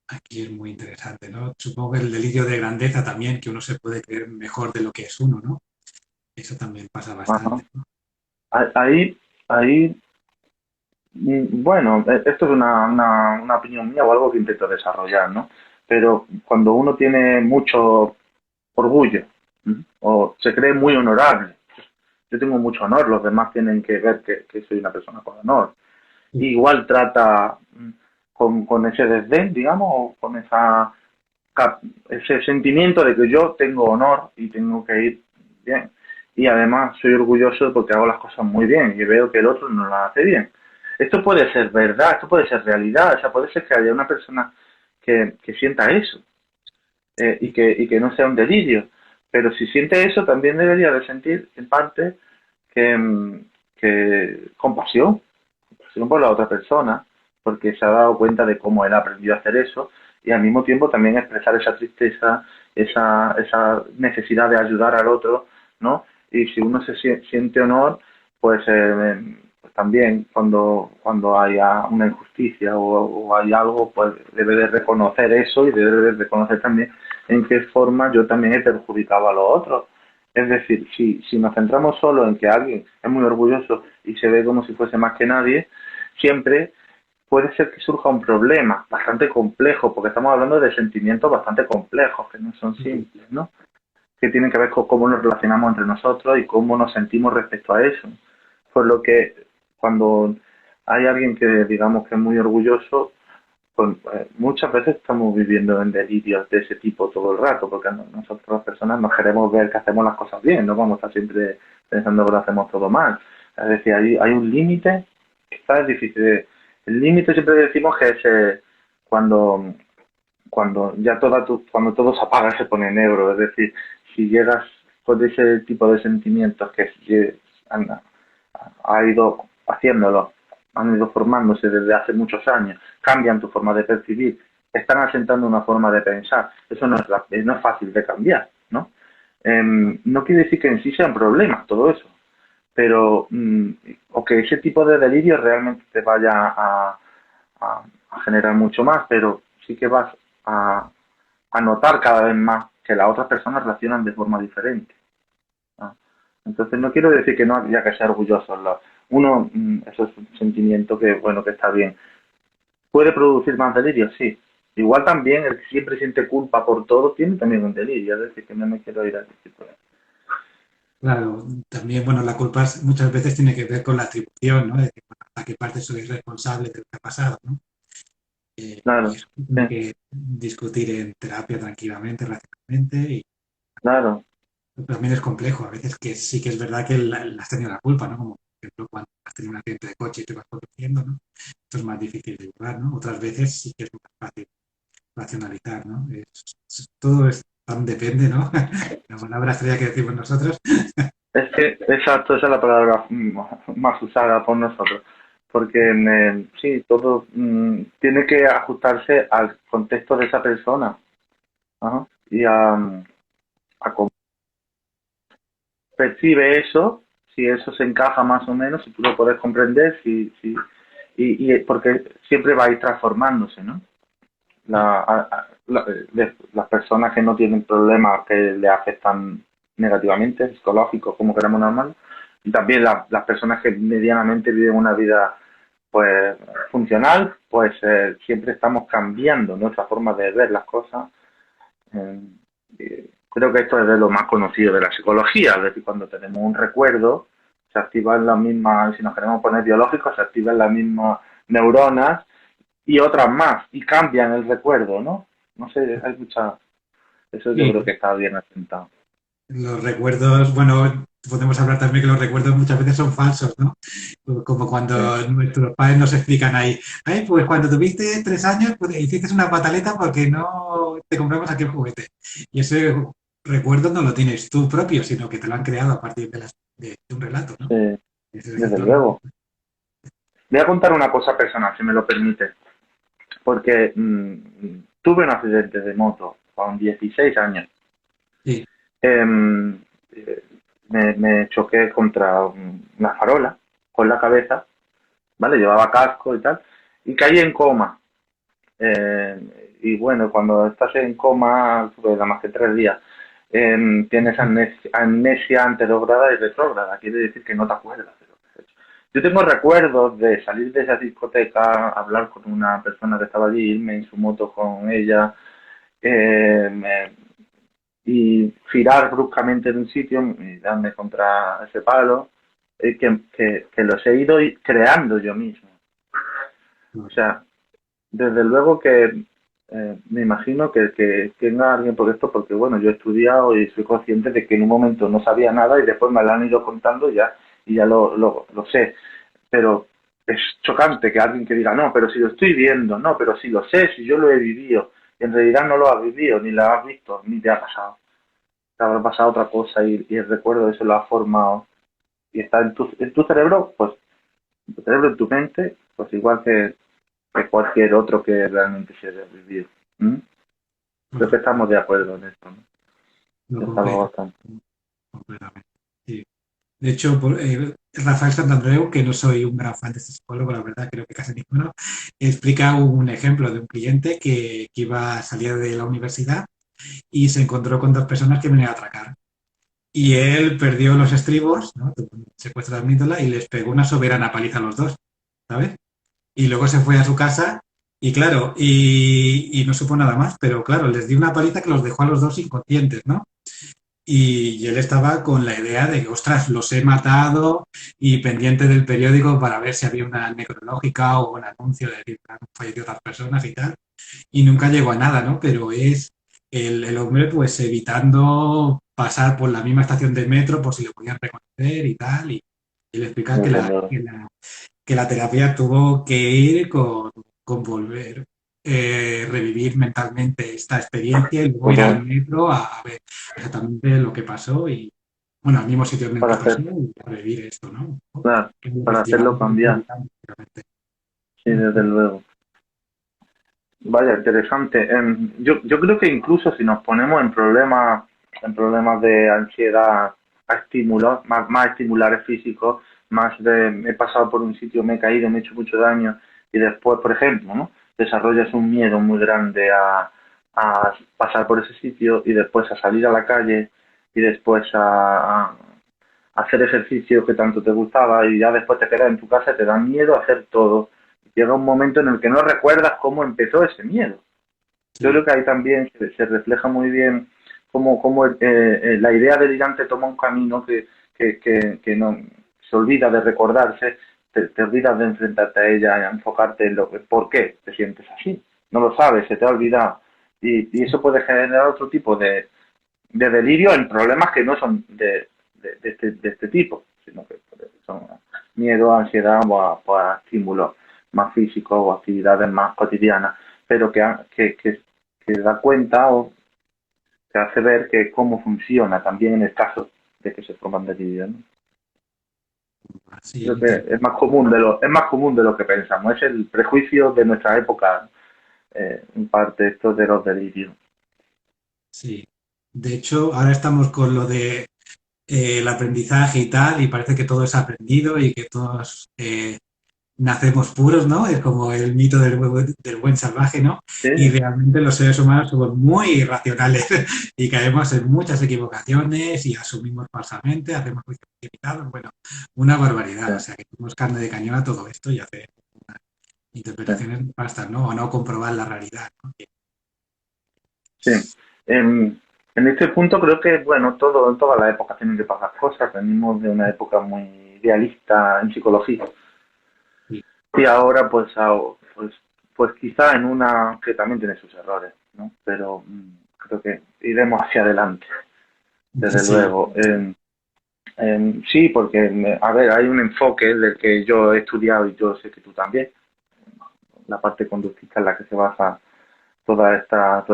Aquí es muy interesante, ¿no? Supongo que el delirio de grandeza también, que uno se puede creer mejor de lo que es uno, ¿no? Eso también pasa Ajá. bastante, ¿no? Ahí, bueno, esto es una opinión mía o algo que intento desarrollar, ¿no? Pero cuando uno tiene mucho orgullo, ¿m? O se cree muy honorable. Yo tengo mucho honor, los demás tienen que ver que soy una persona con honor. Sí, Igual trata con ese desdén, digamos, o con ese sentimiento de que yo tengo honor y tengo que ir bien. Y además soy orgulloso porque hago las cosas muy bien y veo que el otro no las hace bien. Esto puede ser verdad, esto puede ser realidad, o sea, puede ser que haya una persona que sienta eso y que no sea un delirio. Pero si siente eso, también debería de sentir, en parte, que compasión por la otra persona, porque se ha dado cuenta de cómo él ha aprendido a hacer eso, y al mismo tiempo también expresar esa tristeza, esa necesidad de ayudar al otro, ¿no? Y si uno se siente honor, pues también cuando haya una injusticia o hay algo, pues debe de reconocer eso y debe de reconocer también en qué forma yo también he perjudicado a los otros. Es decir, si nos centramos solo en que alguien es muy orgulloso y se ve como si fuese más que nadie, siempre puede ser que surja un problema bastante complejo, porque estamos hablando de sentimientos bastante complejos, que no son simples, ¿no? Que tienen que ver con cómo nos relacionamos entre nosotros y cómo nos sentimos respecto a eso. Por lo que cuando hay alguien que digamos que es muy orgulloso, pues, muchas veces estamos viviendo en delirios de ese tipo todo el rato, porque nosotros las personas nos queremos ver que hacemos las cosas bien, no vamos a estar siempre pensando que lo hacemos todo mal. Es decir, hay un límite, quizás es difícil. El límite siempre decimos que es cuando cuando todo se apaga se pone negro, es decir, si llegas con ese tipo de sentimientos que ha ido haciéndolo, han ido formándose desde hace muchos años, cambian tu forma de percibir, están asentando una forma de pensar, eso no es fácil de cambiar, ¿no? No quiere decir que en sí sean problemas todo eso, pero o que ese tipo de delirio realmente te vaya a generar mucho más, pero sí que vas a, a notar cada vez más que las otras personas reaccionan de forma diferente, ¿no? Entonces no quiero decir que no haya que ser orgullosos. Uno, eso es un sentimiento que, bueno, que está bien. ¿Puede producir más delirio? Sí. Igual también el que siempre siente culpa por todo tiene también un delirio, es decir, que no me quiero ir a ese tipo de... Claro, también, bueno, la culpa muchas veces tiene que ver con la atribución, ¿no? De que, bueno, a qué parte soy responsable de lo que ha pasado, ¿no? Y Claro, eso sí, tiene que discutir en terapia tranquilamente, racionalmente, y claro, también es complejo. A veces que sí que es verdad que has tenido la culpa, ¿no? Como, por ejemplo, cuando has tenido un accidente de coche y te vas conduciendo, ¿no? Esto es más difícil de llevar, ¿no? Otras veces sí que es más fácil racionalizar, ¿no? Todo es tan depende, ¿no? La palabra estrella que decimos nosotros. es que, exacto, esa es la palabra más usada por nosotros, porque sí, todo tiene que ajustarse al contexto de esa persona. Ajá. Y a cómo percibe eso, si eso se encaja más o menos, si tú lo puedes comprender, porque siempre va a ir transformándose, ¿no? Las personas que no tienen problemas que le afectan negativamente, psicológicos, como queramos normal, y también las personas que medianamente viven una vida pues funcional, pues siempre estamos cambiando nuestra forma de ver las cosas. Creo que esto es de lo más conocido de la psicología, es decir, cuando tenemos un recuerdo, se activan las mismas, si nos queremos poner biológicos, se activan las mismas neuronas y otras más, y cambian el recuerdo, ¿no? No sé, hay mucha... Eso yo Y creo que está bien asentado. los recuerdos, bueno, podemos hablar también que los recuerdos muchas veces son falsos, ¿no? Como Sí, cuando nuestros padres nos explican ahí, ay, pues cuando tuviste 3 años, pues hiciste una pataleta porque no te compramos aquel juguete. Y ese recuerdo no lo tienes tú propio, sino que te lo han creado a partir de un relato, ¿no? sí, Ese desde ejemplo, ¿no? luego. Voy a contar una cosa personal, si me lo permite, porque tuve un accidente de moto con 16 años. Sí, Em, eh, me choqué contra una farola con la cabeza, ¿vale? Llevaba casco y tal, y caí en coma. Y bueno, cuando estás en coma, pues nada más que 3 días, tienes amnesia anterograda y retrógrada, quiere decir que no te acuerdas de lo que has hecho. Yo tengo recuerdos de salir de esa discoteca, hablar con una persona que estaba allí, irme en su moto con ella, y girar bruscamente de un sitio y darme contra ese palo, que los he ido creando yo mismo. O sea, desde luego que me imagino que tenga alguien por esto, porque bueno, yo he estudiado y soy consciente de que en un momento no sabía nada y después me lo han ido contando y ya lo sé. Pero es chocante que alguien que diga, no, pero si lo estoy viendo, no, pero si lo sé, si yo lo he vivido, y en realidad no lo has vivido, ni lo has visto, ni te ha pasado. Te habrá pasado otra cosa y el recuerdo de eso lo ha formado y está en tu cerebro, pues en tu cerebro, en tu mente, pues igual que cualquier otro que realmente se haya vivido. ¿Mm? Creo que estamos de acuerdo en esto, ¿no? lo Es algo completo, bastante. completamente. Sí. De hecho, Rafael Santandreu, que no soy un gran fan de este psicólogo, la verdad, creo que casi ninguno, explica un ejemplo de un cliente que iba a salir de la universidad y se encontró con dos personas que venían a atracar. Y él perdió los estribos, ¿no? Tuvo un secuestro de amígdala y les pegó una soberana paliza a los dos, ¿sabes? Y luego se fue a su casa y claro, y no supo nada más, pero claro, les dio una paliza que los dejó a los dos inconscientes, ¿no? Y él estaba con la idea de que, ostras, los he matado y pendiente del periódico para ver si había una necrológica o un anuncio de decir que han fallecido otras personas y tal. Y nunca llegó a nada, ¿no? Pero es el hombre pues evitando pasar por la misma estación de metro por si lo podían reconocer y tal. Y él explica que Desde luego. que la terapia tuvo que ir con volver, revivir mentalmente esta experiencia y luego ir al Porque metro a ver exactamente lo que pasó y, bueno, al mismo sitio en el para que pasó hacer, y a revivir esto, ¿no? claro, Que es lo que para llevamos hacerlo cambiar, evitando. sí, desde luego. Vaya, interesante. Yo creo que incluso si nos ponemos en problemas de ansiedad a estímulos, más estimulares físicos, más de he pasado por un sitio, me he caído, me he hecho mucho daño y después, por ejemplo, ¿no? Desarrollas un miedo muy grande a pasar por ese sitio y después a salir a la calle y después a hacer ejercicio que tanto te gustaba y ya después te quedas en tu casa y te da miedo hacer todo. Llega un momento en el que no recuerdas cómo empezó ese miedo. Yo Sí, creo que ahí también se refleja muy bien cómo la idea delirante toma un camino que no se olvida de recordarse, te olvidas de enfrentarte a ella, y a enfocarte en por qué te sientes así. No lo sabes, se te ha olvidado. Y eso puede generar otro tipo de delirio en problemas que no son de este tipo, sino que son miedo, ansiedad o a estímulos más físicos o actividades más cotidianas, pero que da cuenta o que hace ver que cómo funciona también en el caso de que se forman delirios, ¿no? sí, Creo entiendo. que es más común de lo que pensamos, es el prejuicio de nuestra época, en parte esto de los delirios. Sí. De hecho, ahora estamos con lo de el aprendizaje y tal, y parece que todo es aprendido y que todos nacemos puros, ¿no? Es como el mito del buen salvaje, ¿no? Sí, Y realmente los seres humanos somos muy irracionales y caemos en muchas equivocaciones y asumimos falsamente, hacemos juicios precipitados, bueno, una barbaridad. O sí, sea, que somos carne de cañón a todo esto y hacer sí. interpretaciones nefastas, ¿no? O no comprobar la realidad, ¿no? Sí. En este punto creo que, bueno, en todas las épocas tienen que pasar cosas. Venimos de una época muy idealista en psicología. Sí, Y ahora, pues quizá en una que también tiene sus errores, ¿no? Pero creo que iremos hacia adelante, desde sí, luego. Sí, porque, a ver, hay un enfoque del que yo he estudiado y yo sé que tú también, la parte conductista en la que se basa la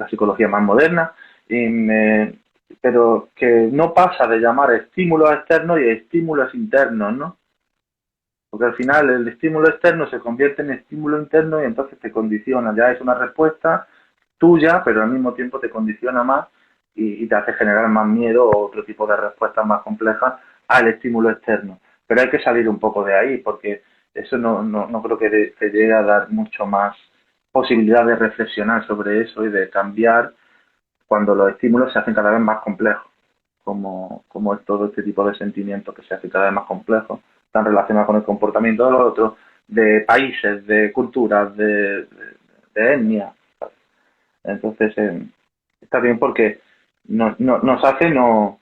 psicología más moderna, y pero que no pasa de llamar estímulos externos y estímulos internos, ¿no? Porque al final el estímulo externo se convierte en estímulo interno y entonces te condiciona, ya es una respuesta tuya, pero al mismo tiempo te condiciona más y te hace generar más miedo o otro tipo de respuestas más complejas al estímulo externo. Pero hay que salir un poco de ahí porque eso no creo que te llegue a dar mucho más posibilidad de reflexionar sobre eso y de cambiar cuando los estímulos se hacen cada vez más complejos, como es todo este tipo de sentimientos que se hacen cada vez más complejos, están relacionados con el comportamiento de los otros, de países, de culturas, de etnias. Entonces, está bien porque nos hace no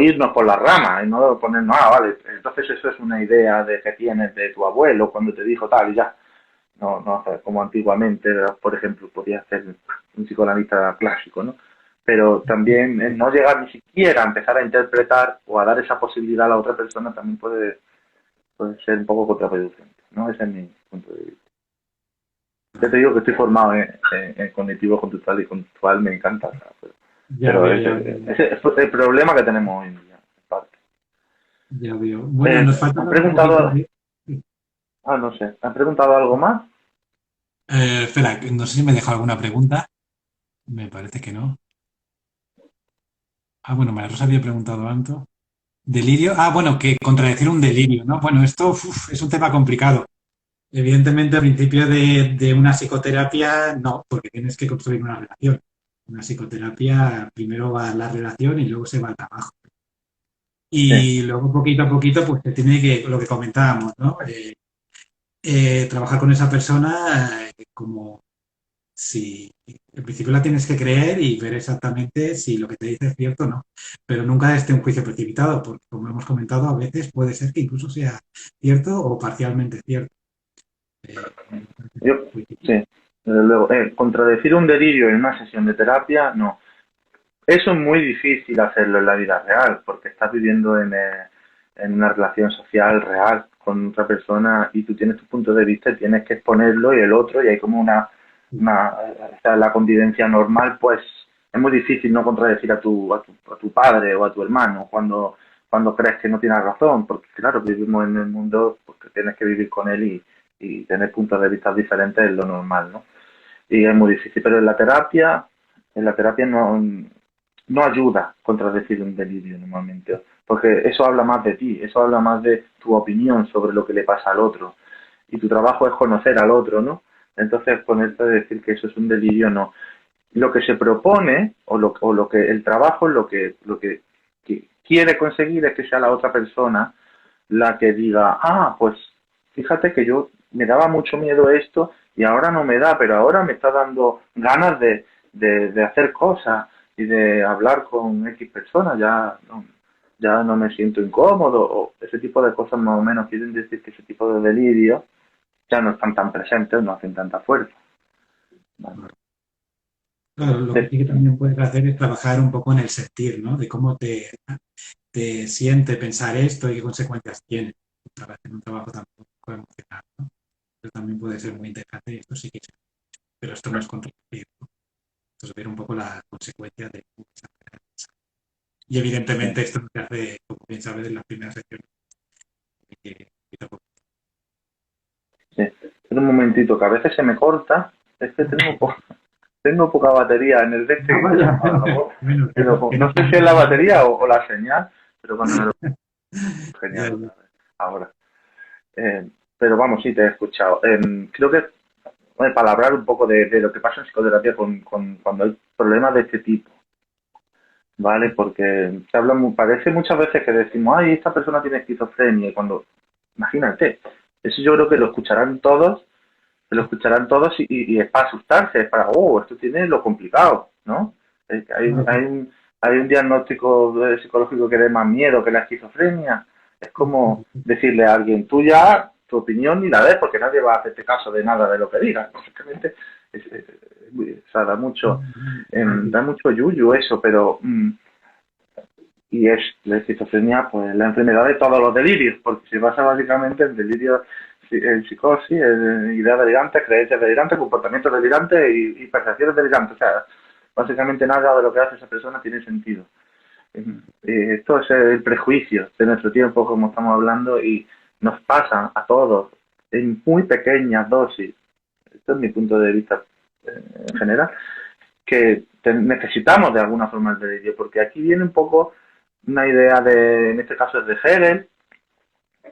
irnos por las ramas y no ponernos, vale, entonces eso es una idea de que tienes de tu abuelo cuando te dijo tal y ya. No hacer como antiguamente, por ejemplo, podía ser un psicoanalista clásico, ¿no? Pero también no llegar ni siquiera a empezar a interpretar o a dar esa posibilidad a la otra persona también puede ser un poco contraproducente, ¿no? Ese es mi punto de vista. Ya te claro. digo que estoy formado en cognitivo conductual y conductual, me encanta, o sea, Ya pero veo, ese es el problema que tenemos hoy en día, en parte. ya veo. Bueno, nos falta ¿Han hablar un poquito preguntado, de... no sé, ¿han preguntado algo más? espera, no sé si me deja alguna pregunta. Me parece que no. Ah, bueno, María Rosa había preguntado antes. Delirio. Ah, bueno, que contradecir un delirio, ¿no? Bueno, esto es un tema complicado. Evidentemente, al principio de una psicoterapia, no, porque tienes que construir una relación. Una psicoterapia, primero va la relación y luego se va al trabajo. Sí, Y luego, poquito a poquito, pues se tiene que, lo que comentábamos, ¿no? Trabajar con esa persona como si en principio la tienes que creer y ver exactamente si lo que te dice es cierto o no. Pero nunca desde un juicio precipitado, porque como hemos comentado, a veces puede ser que incluso sea cierto o parcialmente cierto. Me parece yo, muy sí, difícil. desde luego. Contradecir un delirio en una sesión de terapia, no. Eso es muy difícil hacerlo en la vida real, porque estás viviendo en una relación social real con otra persona y tú tienes tu punto de vista y tienes que exponerlo y el otro, y hay como o sea, la convivencia normal, pues es muy difícil no contradecir a tu padre o a tu hermano cuando crees que no tienes razón, porque claro, vivimos en el mundo porque tienes que vivir con él y tener puntos de vista diferentes es lo normal, ¿no? Y es muy difícil, pero en la terapia no ayuda contra decir un delirio normalmente, porque eso habla más de ti, eso habla más de tu opinión sobre lo que le pasa al otro. Y tu trabajo es conocer al otro, ¿no? Entonces, ponerte a decir que eso es un delirio, no. Lo que se propone, o lo que el trabajo, que quiere conseguir es que sea la otra persona la que diga, ah, pues fíjate que yo me daba mucho miedo esto y ahora no me da, pero ahora me está dando ganas de hacer cosas y de hablar con X personas, ya no me siento incómodo o ese tipo de cosas más o menos quieren decir que ese tipo de delirios ya no están tan presentes, no hacen tanta fuerza. ¿Vale? Claro, lo que sí que también puedes hacer es trabajar un poco en el sentir, ¿no? De cómo te siente pensar esto y qué consecuencias tiene. Hacer un trabajo tampoco emocional, ¿no? Pero también puede ser muy interesante y esto sí que es. Pero esto no es controvertido, ¿no? Entonces, ver un poco las consecuencias de cómo se hace. Y Sí, evidentemente esto no se hace, como bien sabes, en las primeras secciones. sí. En un momentito, que a veces se me corta, es que tengo poca batería en el de este Ah, que se me vaya. apaga la voz, Bueno, pero que no no sé si es la batería o la señal, pero cuando me lo ya, genial ya. otra vez, ahora. Pero vamos, sí, te he escuchado. Creo que, bueno, para hablar un poco de lo que pasa en psicoterapia cuando hay problemas de este tipo, ¿vale? Porque se habla parece muchas veces que decimos, ay, esta persona tiene esquizofrenia, y cuando, imagínate, eso yo creo que lo escucharán todos y es para asustarse, es para, oh, esto tiene lo complicado, ¿no? Hay un diagnóstico psicológico que dé más miedo que la esquizofrenia. Es como decirle a alguien, tú ya, tu opinión ni la des, porque nadie va a hacerte caso de nada de lo que digas. Básicamente, o sea, da mucho yuyu eso, pero y es la esquizofrenia, pues la enfermedad de todos los delirios, porque se basa básicamente en delirios, en psicosis, en ideas delirantes, creencias delirantes, comportamientos delirantes y percepciones delirantes. O sea, básicamente nada de lo que hace esa persona tiene sentido. Esto es el prejuicio de nuestro tiempo, como estamos hablando, y nos pasa a todos en muy pequeñas dosis. Esto es mi punto de vista en general, que necesitamos de alguna forma el delirio, porque aquí viene un poco una idea en este caso es de Hegel,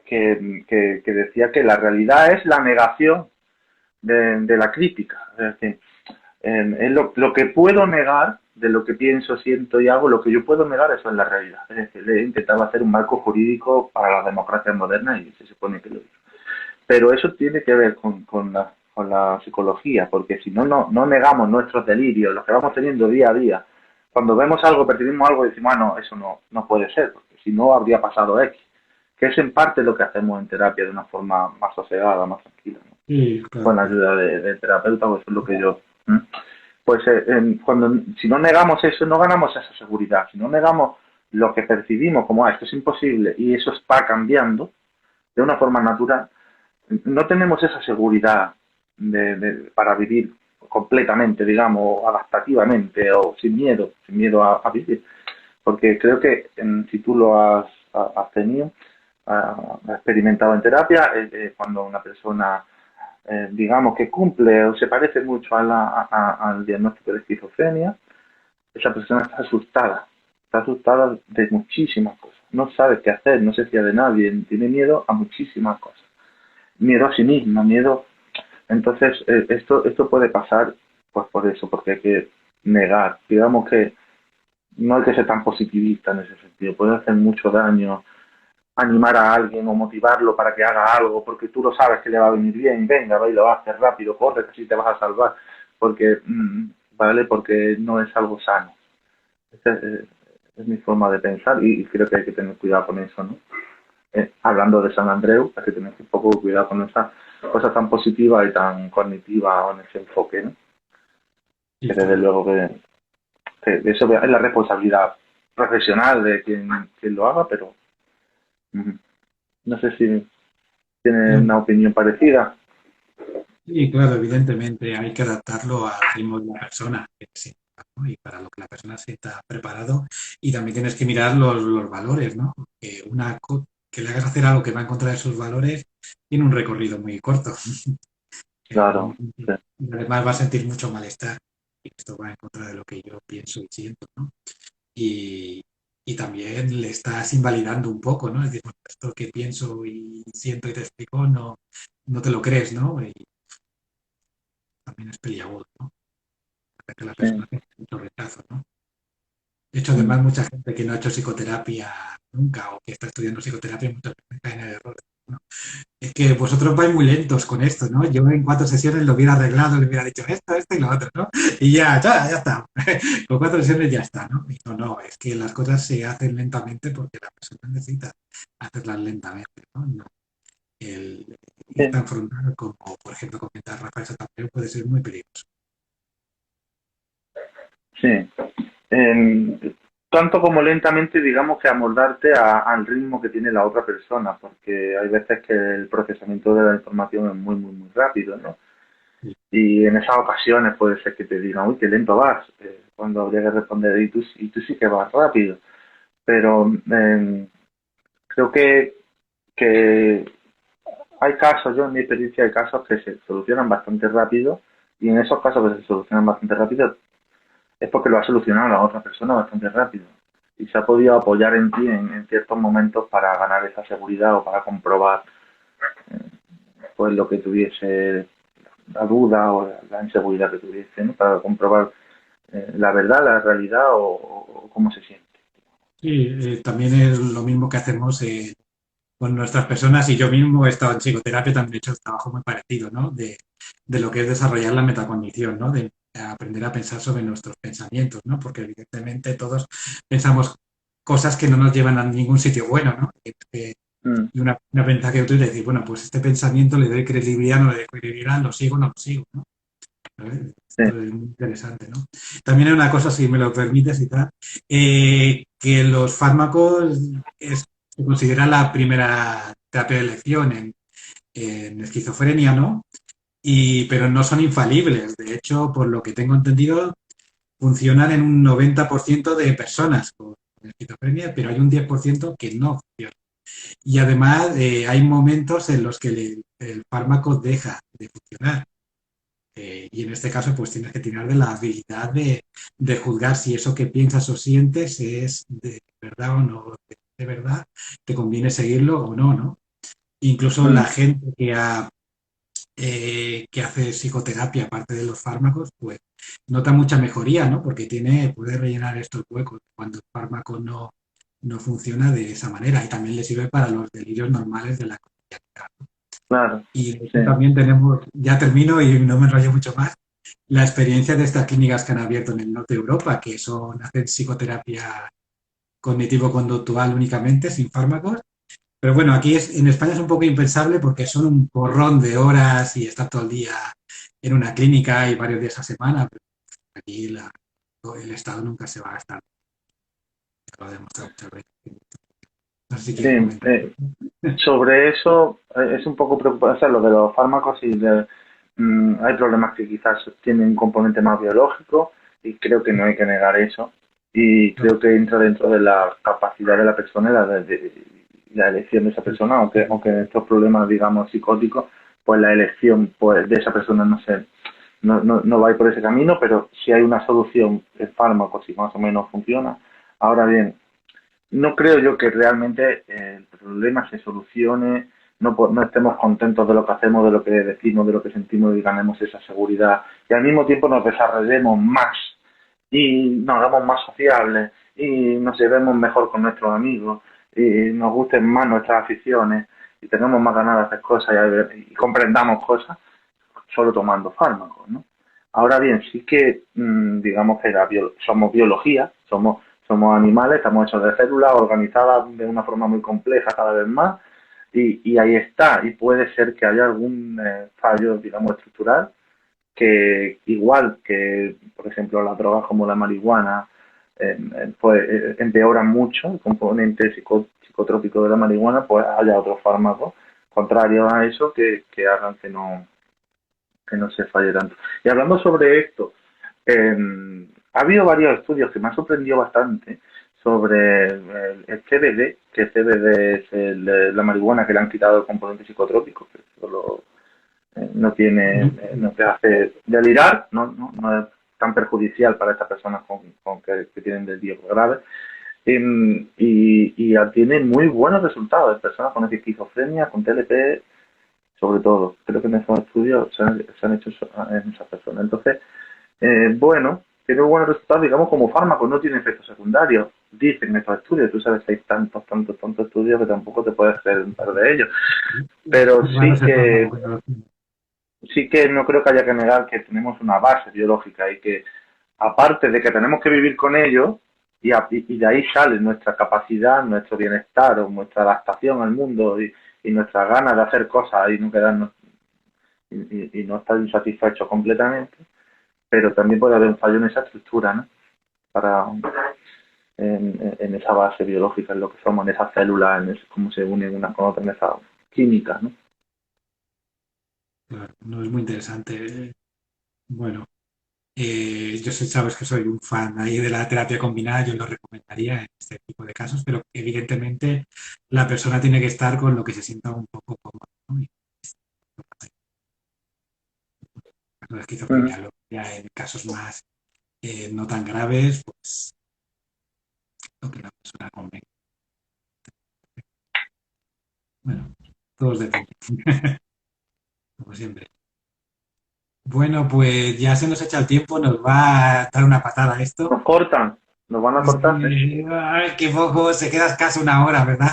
que decía que la realidad es la negación de la crítica. Es decir, es lo que puedo negar de lo que pienso, siento y hago, lo que yo puedo negar, eso es la realidad. Es decir, le intentaba hacer un marco jurídico para las democracias modernas y se supone que lo hizo. Pero eso tiene que ver con la psicología, porque si no negamos nuestros delirios, los que vamos teniendo día a día, cuando vemos algo, percibimos algo, decimos, ah, no, eso no puede ser, porque si no habría pasado X, que es en parte lo que hacemos en terapia de una forma más sosegada, más tranquila, ¿no? Sí, claro, Con la claro. ayuda de terapeuta, pues eso es lo que yo... ¿eh? Pues si no negamos eso, no ganamos esa seguridad, si no negamos lo que percibimos como, ah, esto es imposible y eso está cambiando de una forma natural, no tenemos esa seguridad para vivir completamente, digamos, adaptativamente o sin miedo a vivir. Porque creo que si tú lo has tenido, has experimentado en terapia, cuando una persona, digamos, que cumple o se parece mucho al diagnóstico de esquizofrenia, esa persona está asustada de muchísimas cosas, no sabe qué hacer, no se fía de nadie, tiene miedo a muchísimas cosas. Miedo a sí misma, miedo. Entonces, esto puede pasar pues por eso, porque hay que negar. Digamos que no hay que ser tan positivista en ese sentido. Puede hacer mucho daño animar a alguien o motivarlo para que haga algo, porque tú lo sabes que le va a venir bien, venga, va y lo haces rápido, corre, que así te vas a salvar, porque, ¿vale? Porque no es algo sano. Esa es mi forma de pensar y creo que hay que tener cuidado con eso, ¿no? Hablando de San Andreu, hay que tener un poco de cuidado con esa cosa tan positiva y tan cognitiva o en ese enfoque, ¿no? Que Y desde claro. luego que eso es la responsabilidad profesional de quien lo haga, pero no sé si tiene Eh, una opinión parecida. Sí, claro, evidentemente hay que adaptarlo al ritmo de la persona, que sí, ¿no? Y para lo que la persona se está preparado. Y también tienes que mirar los valores, ¿no? Que le hagas hacer algo que va en contra de sus valores tiene un recorrido muy corto. Claro, Y sí, además va a sentir mucho malestar. Y esto va en contra de lo que yo pienso y siento, ¿no? Y, y también le estás invalidando un poco, ¿no? Es decir, bueno, esto que pienso y siento y te explico, no te lo crees, ¿no? Y también es peliagudo, ¿no? Para que la sí. persona tenga mucho rechazo, ¿no? De hecho, Mm. además, mucha gente que no ha hecho psicoterapia nunca o que está estudiando psicoterapia muchas veces cae en el error, ¿no? Es que vosotros vais muy lentos con esto, ¿no? Yo en 4 sesiones lo hubiera arreglado, le hubiera dicho esto y lo otro, ¿no? Y ya está. Con 4 sesiones ya está, ¿no? Y no, es que las cosas se hacen lentamente porque la persona necesita hacerlas lentamente, ¿no? El ir Sí, tan frontal como, por ejemplo, comentar Rafael Santander puede ser muy peligroso. sí. Tanto como lentamente, digamos que amoldarte al ritmo que tiene la otra persona, porque hay veces que el procesamiento de la información es muy, muy, muy rápido, ¿no? Y en esas ocasiones puede ser que te digan, uy, qué lento vas, cuando habría que responder, y tú sí que vas rápido. Pero creo que hay casos, yo en mi experiencia hay casos que se solucionan bastante rápido, y en esos casos que se solucionan bastante rápido es porque lo ha solucionado la otra persona bastante rápido y se ha podido apoyar en ti en ciertos momentos para ganar esa seguridad o para comprobar pues lo que tuviese la duda o la inseguridad que tuviese, ¿no? Para comprobar la verdad, la realidad o cómo se siente. Sí, también es lo mismo que hacemos con nuestras personas y yo mismo he estado en psicoterapia, también he hecho un trabajo muy parecido, ¿no? De lo que es desarrollar la metacognición, ¿no? De aprender a pensar sobre nuestros pensamientos, ¿no? Porque evidentemente todos pensamos cosas que no nos llevan a ningún sitio bueno, ¿no? Mm, Y una ventaja que tú decir, bueno, pues este pensamiento le doy credibilidad, no le doy credibilidad, lo sigo, no lo sigo, ¿no? ¿Sabes? sí, Esto es muy interesante, ¿no? También hay una cosa, si me lo permites y tal, que los fármacos se considera la primera terapia de elección en esquizofrenia, ¿no? Pero no son infalibles. De hecho, por lo que tengo entendido, funcionan en un 90% de personas con esquizofrenia, pero hay un 10% que no funciona. Y además hay momentos en los que el fármaco deja de funcionar. Y en este caso, pues tienes que tirar de la habilidad de juzgar si eso que piensas o sientes es de verdad o no de verdad, te conviene seguirlo o no, ¿no? Incluso la mm, gente que hace psicoterapia, aparte de los fármacos, pues nota mucha mejoría, ¿no? Porque puede rellenar estos huecos cuando el fármaco no funciona de esa manera y también le sirve para los delirios normales de la cotidianidad. claro, Y sí, también tenemos, ya termino y no me enrollo mucho más, la experiencia de estas clínicas que han abierto en el norte de Europa, que hacen psicoterapia cognitivo-conductual únicamente, sin fármacos. Pero bueno, en España es un poco impensable porque son un porrón de horas y estar todo el día en una clínica y varios días a semana. Pero aquí el Estado nunca se va a gastar, lo ha demostrado muchas veces. No sé si sí. quieres comentar. Sobre eso es un poco preocupante, o sea, lo de los fármacos y hay problemas que quizás tienen un componente más biológico y creo que no hay que negar eso y creo que entra dentro de la capacidad de la persona y la elección de esa persona, aunque estos problemas, digamos, psicóticos, pues la elección pues de esa persona no sé, no va a ir por ese camino, pero si hay una solución, el fármaco si más o menos funciona. Ahora bien, no creo yo que realmente el problema se solucione, no estemos contentos de lo que hacemos, de lo que decimos, de lo que sentimos y ganemos esa seguridad. Y al mismo tiempo nos desarrollemos más y nos hagamos más sociables y nos llevemos mejor con nuestros amigos y nos gusten más nuestras aficiones y tengamos más ganas de hacer cosas y comprendamos cosas solo tomando fármacos, ¿no? Ahora bien, sí que digamos que somos biología, somos animales, estamos hechos de células organizadas de una forma muy compleja cada vez más y ahí está. Y puede ser que haya algún fallo, digamos, estructural que igual que, por ejemplo, las drogas como la marihuana, pues empeoran mucho el componente psicotrópico de la marihuana, pues haya otros fármacos contrarios a eso que hagan que no se falle tanto. Y hablando sobre esto, eh, ha habido varios estudios que me han sorprendido bastante sobre el CBD, que el CBD es la marihuana que le han quitado el componente psicotrópico, que solo no te hace delirar, no es tan perjudicial para estas personas que tienen delirios graves. Tiene muy buenos resultados en personas con esquizofrenia, con TLP, sobre todo. Creo que en esos estudios se han hecho en esas personas. Entonces, bueno, tiene buenos resultados, digamos, como fármaco, no tiene efectos secundarios. Dicen estos estudios, tú sabes que hay tantos estudios que tampoco te puedes hacer un par de ellos. Pero sí que no creo que haya que negar que tenemos una base biológica y que, aparte de que tenemos que vivir con ello, y de ahí sale nuestra capacidad, nuestro bienestar o nuestra adaptación al mundo y nuestras ganas de hacer cosas y no quedarnos y no estar insatisfechos completamente, pero también puede haber un fallo en esa estructura, ¿no? Para en esa base biológica, en lo que somos, en esas células, cómo se unen unas con otras, en esa química, ¿no? Claro, no es muy interesante. Bueno, yo sabes que soy un fan ahí de la terapia combinada, yo lo recomendaría en este tipo de casos, pero evidentemente la persona tiene que estar con lo que se sienta un poco cómoda, ¿no? Y la esquizofrenia, ya en casos más no tan graves, pues lo que la persona convenga. Bueno, todos depende, como siempre. Bueno, pues ya se nos echa el tiempo, nos va a dar una patada esto. Nos cortan, nos van a cortar, ¿eh? Sí, ay, qué poco, se queda casi una hora, ¿verdad?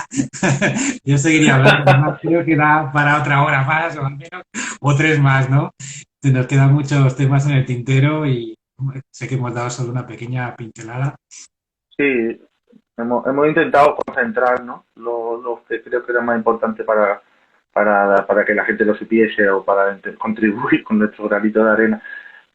Yo seguiría hablando, además creo que da para otra hora más o al menos, o tres más, ¿no? Se nos quedan muchos temas en el tintero y sé que hemos dado solo una pequeña pincelada. Sí, hemos intentado concentrar, ¿no? Lo que creo que era más importante para que la gente lo supiese o para contribuir con nuestro granito de arena.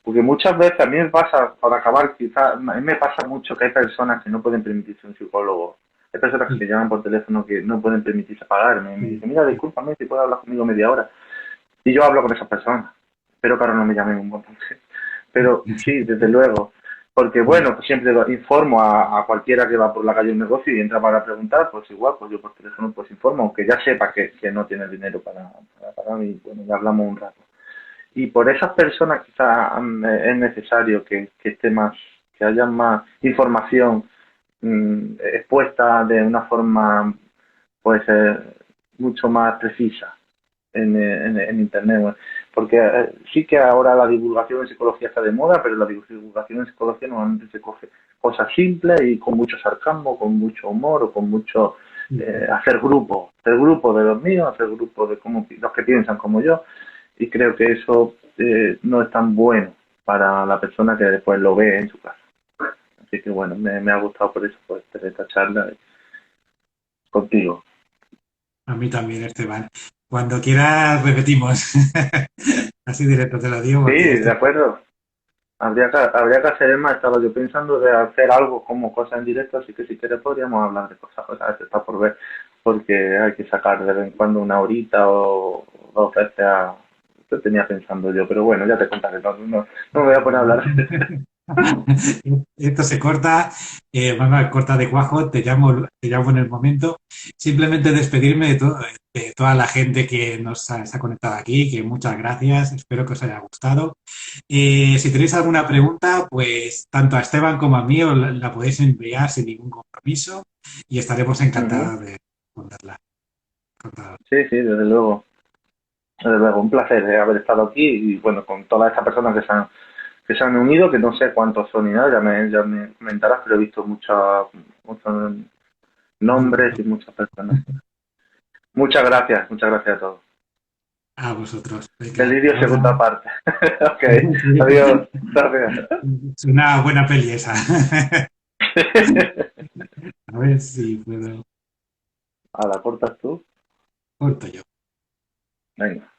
Porque muchas veces a mí me pasa, para acabar, quizás, a mí me pasa mucho que hay personas que no pueden permitirse un psicólogo. Hay personas que Sí, me llaman por teléfono que no pueden permitirse pagarme. Y me sí, dicen, mira, discúlpame si puedes hablar conmigo media hora. Y yo hablo con esas personas. Espero que ahora no me llamen un montón. Pero sí, desde luego. Porque sí, bueno, pues siempre informo a cualquiera que va por la calle un negocio y entra para preguntar, pues igual, pues yo por teléfono pues informo, aunque ya sepa que no tiene dinero para pagar y bueno, ya hablamos un rato. Y por esas personas quizás es necesario que esté más, que haya más información expuesta de una forma pues mucho más precisa en Internet. Bueno, porque sí que ahora la divulgación en psicología está de moda, pero la divulgación en psicología normalmente se coge cosas simples y con mucho sarcasmo, con mucho humor o con mucho sí. hacer grupo de los míos, hacer grupo de los que piensan como yo, y creo que eso no es tan bueno para la persona que después lo ve en su casa. Así que bueno, me ha gustado por eso, por esta charla contigo. A mí también, Esteban. Cuando quieras repetimos. Así directo te lo digo Sí, porque de acuerdo. Habría que hacer más. Estaba yo pensando de hacer algo como cosas en directo, así que si quieres podríamos hablar de cosas. O sea, esto está por ver, porque hay que sacar de vez en cuando una horita o dos veces a... Esto tenía pensando yo, pero bueno, ya te contaré. No me voy a poner a hablar. Esto se corta, Manuel, corta de cuajo, te llamo en el momento. Simplemente despedirme de toda la gente que se ha conectado aquí, que muchas gracias, espero que os haya gustado. Si tenéis alguna pregunta, pues tanto a Esteban como a mí la podéis enviar sin ningún compromiso y estaremos Ujú. encantados de responderla. Sí, sí, desde luego. Desde luego, un placer haber estado aquí y bueno, con todas estas personas que se han unido, que no sé cuántos son ni nada, ya me comentarás, pero he visto muchos nombres y muchas personas. Muchas gracias a todos. A vosotros. Venga, hasta Delirio ahora. segunda parte. Ok, adiós. Gracias. Es una buena peli esa. A ver si puedo. ¿A la cortas tú? Corto yo. Venga.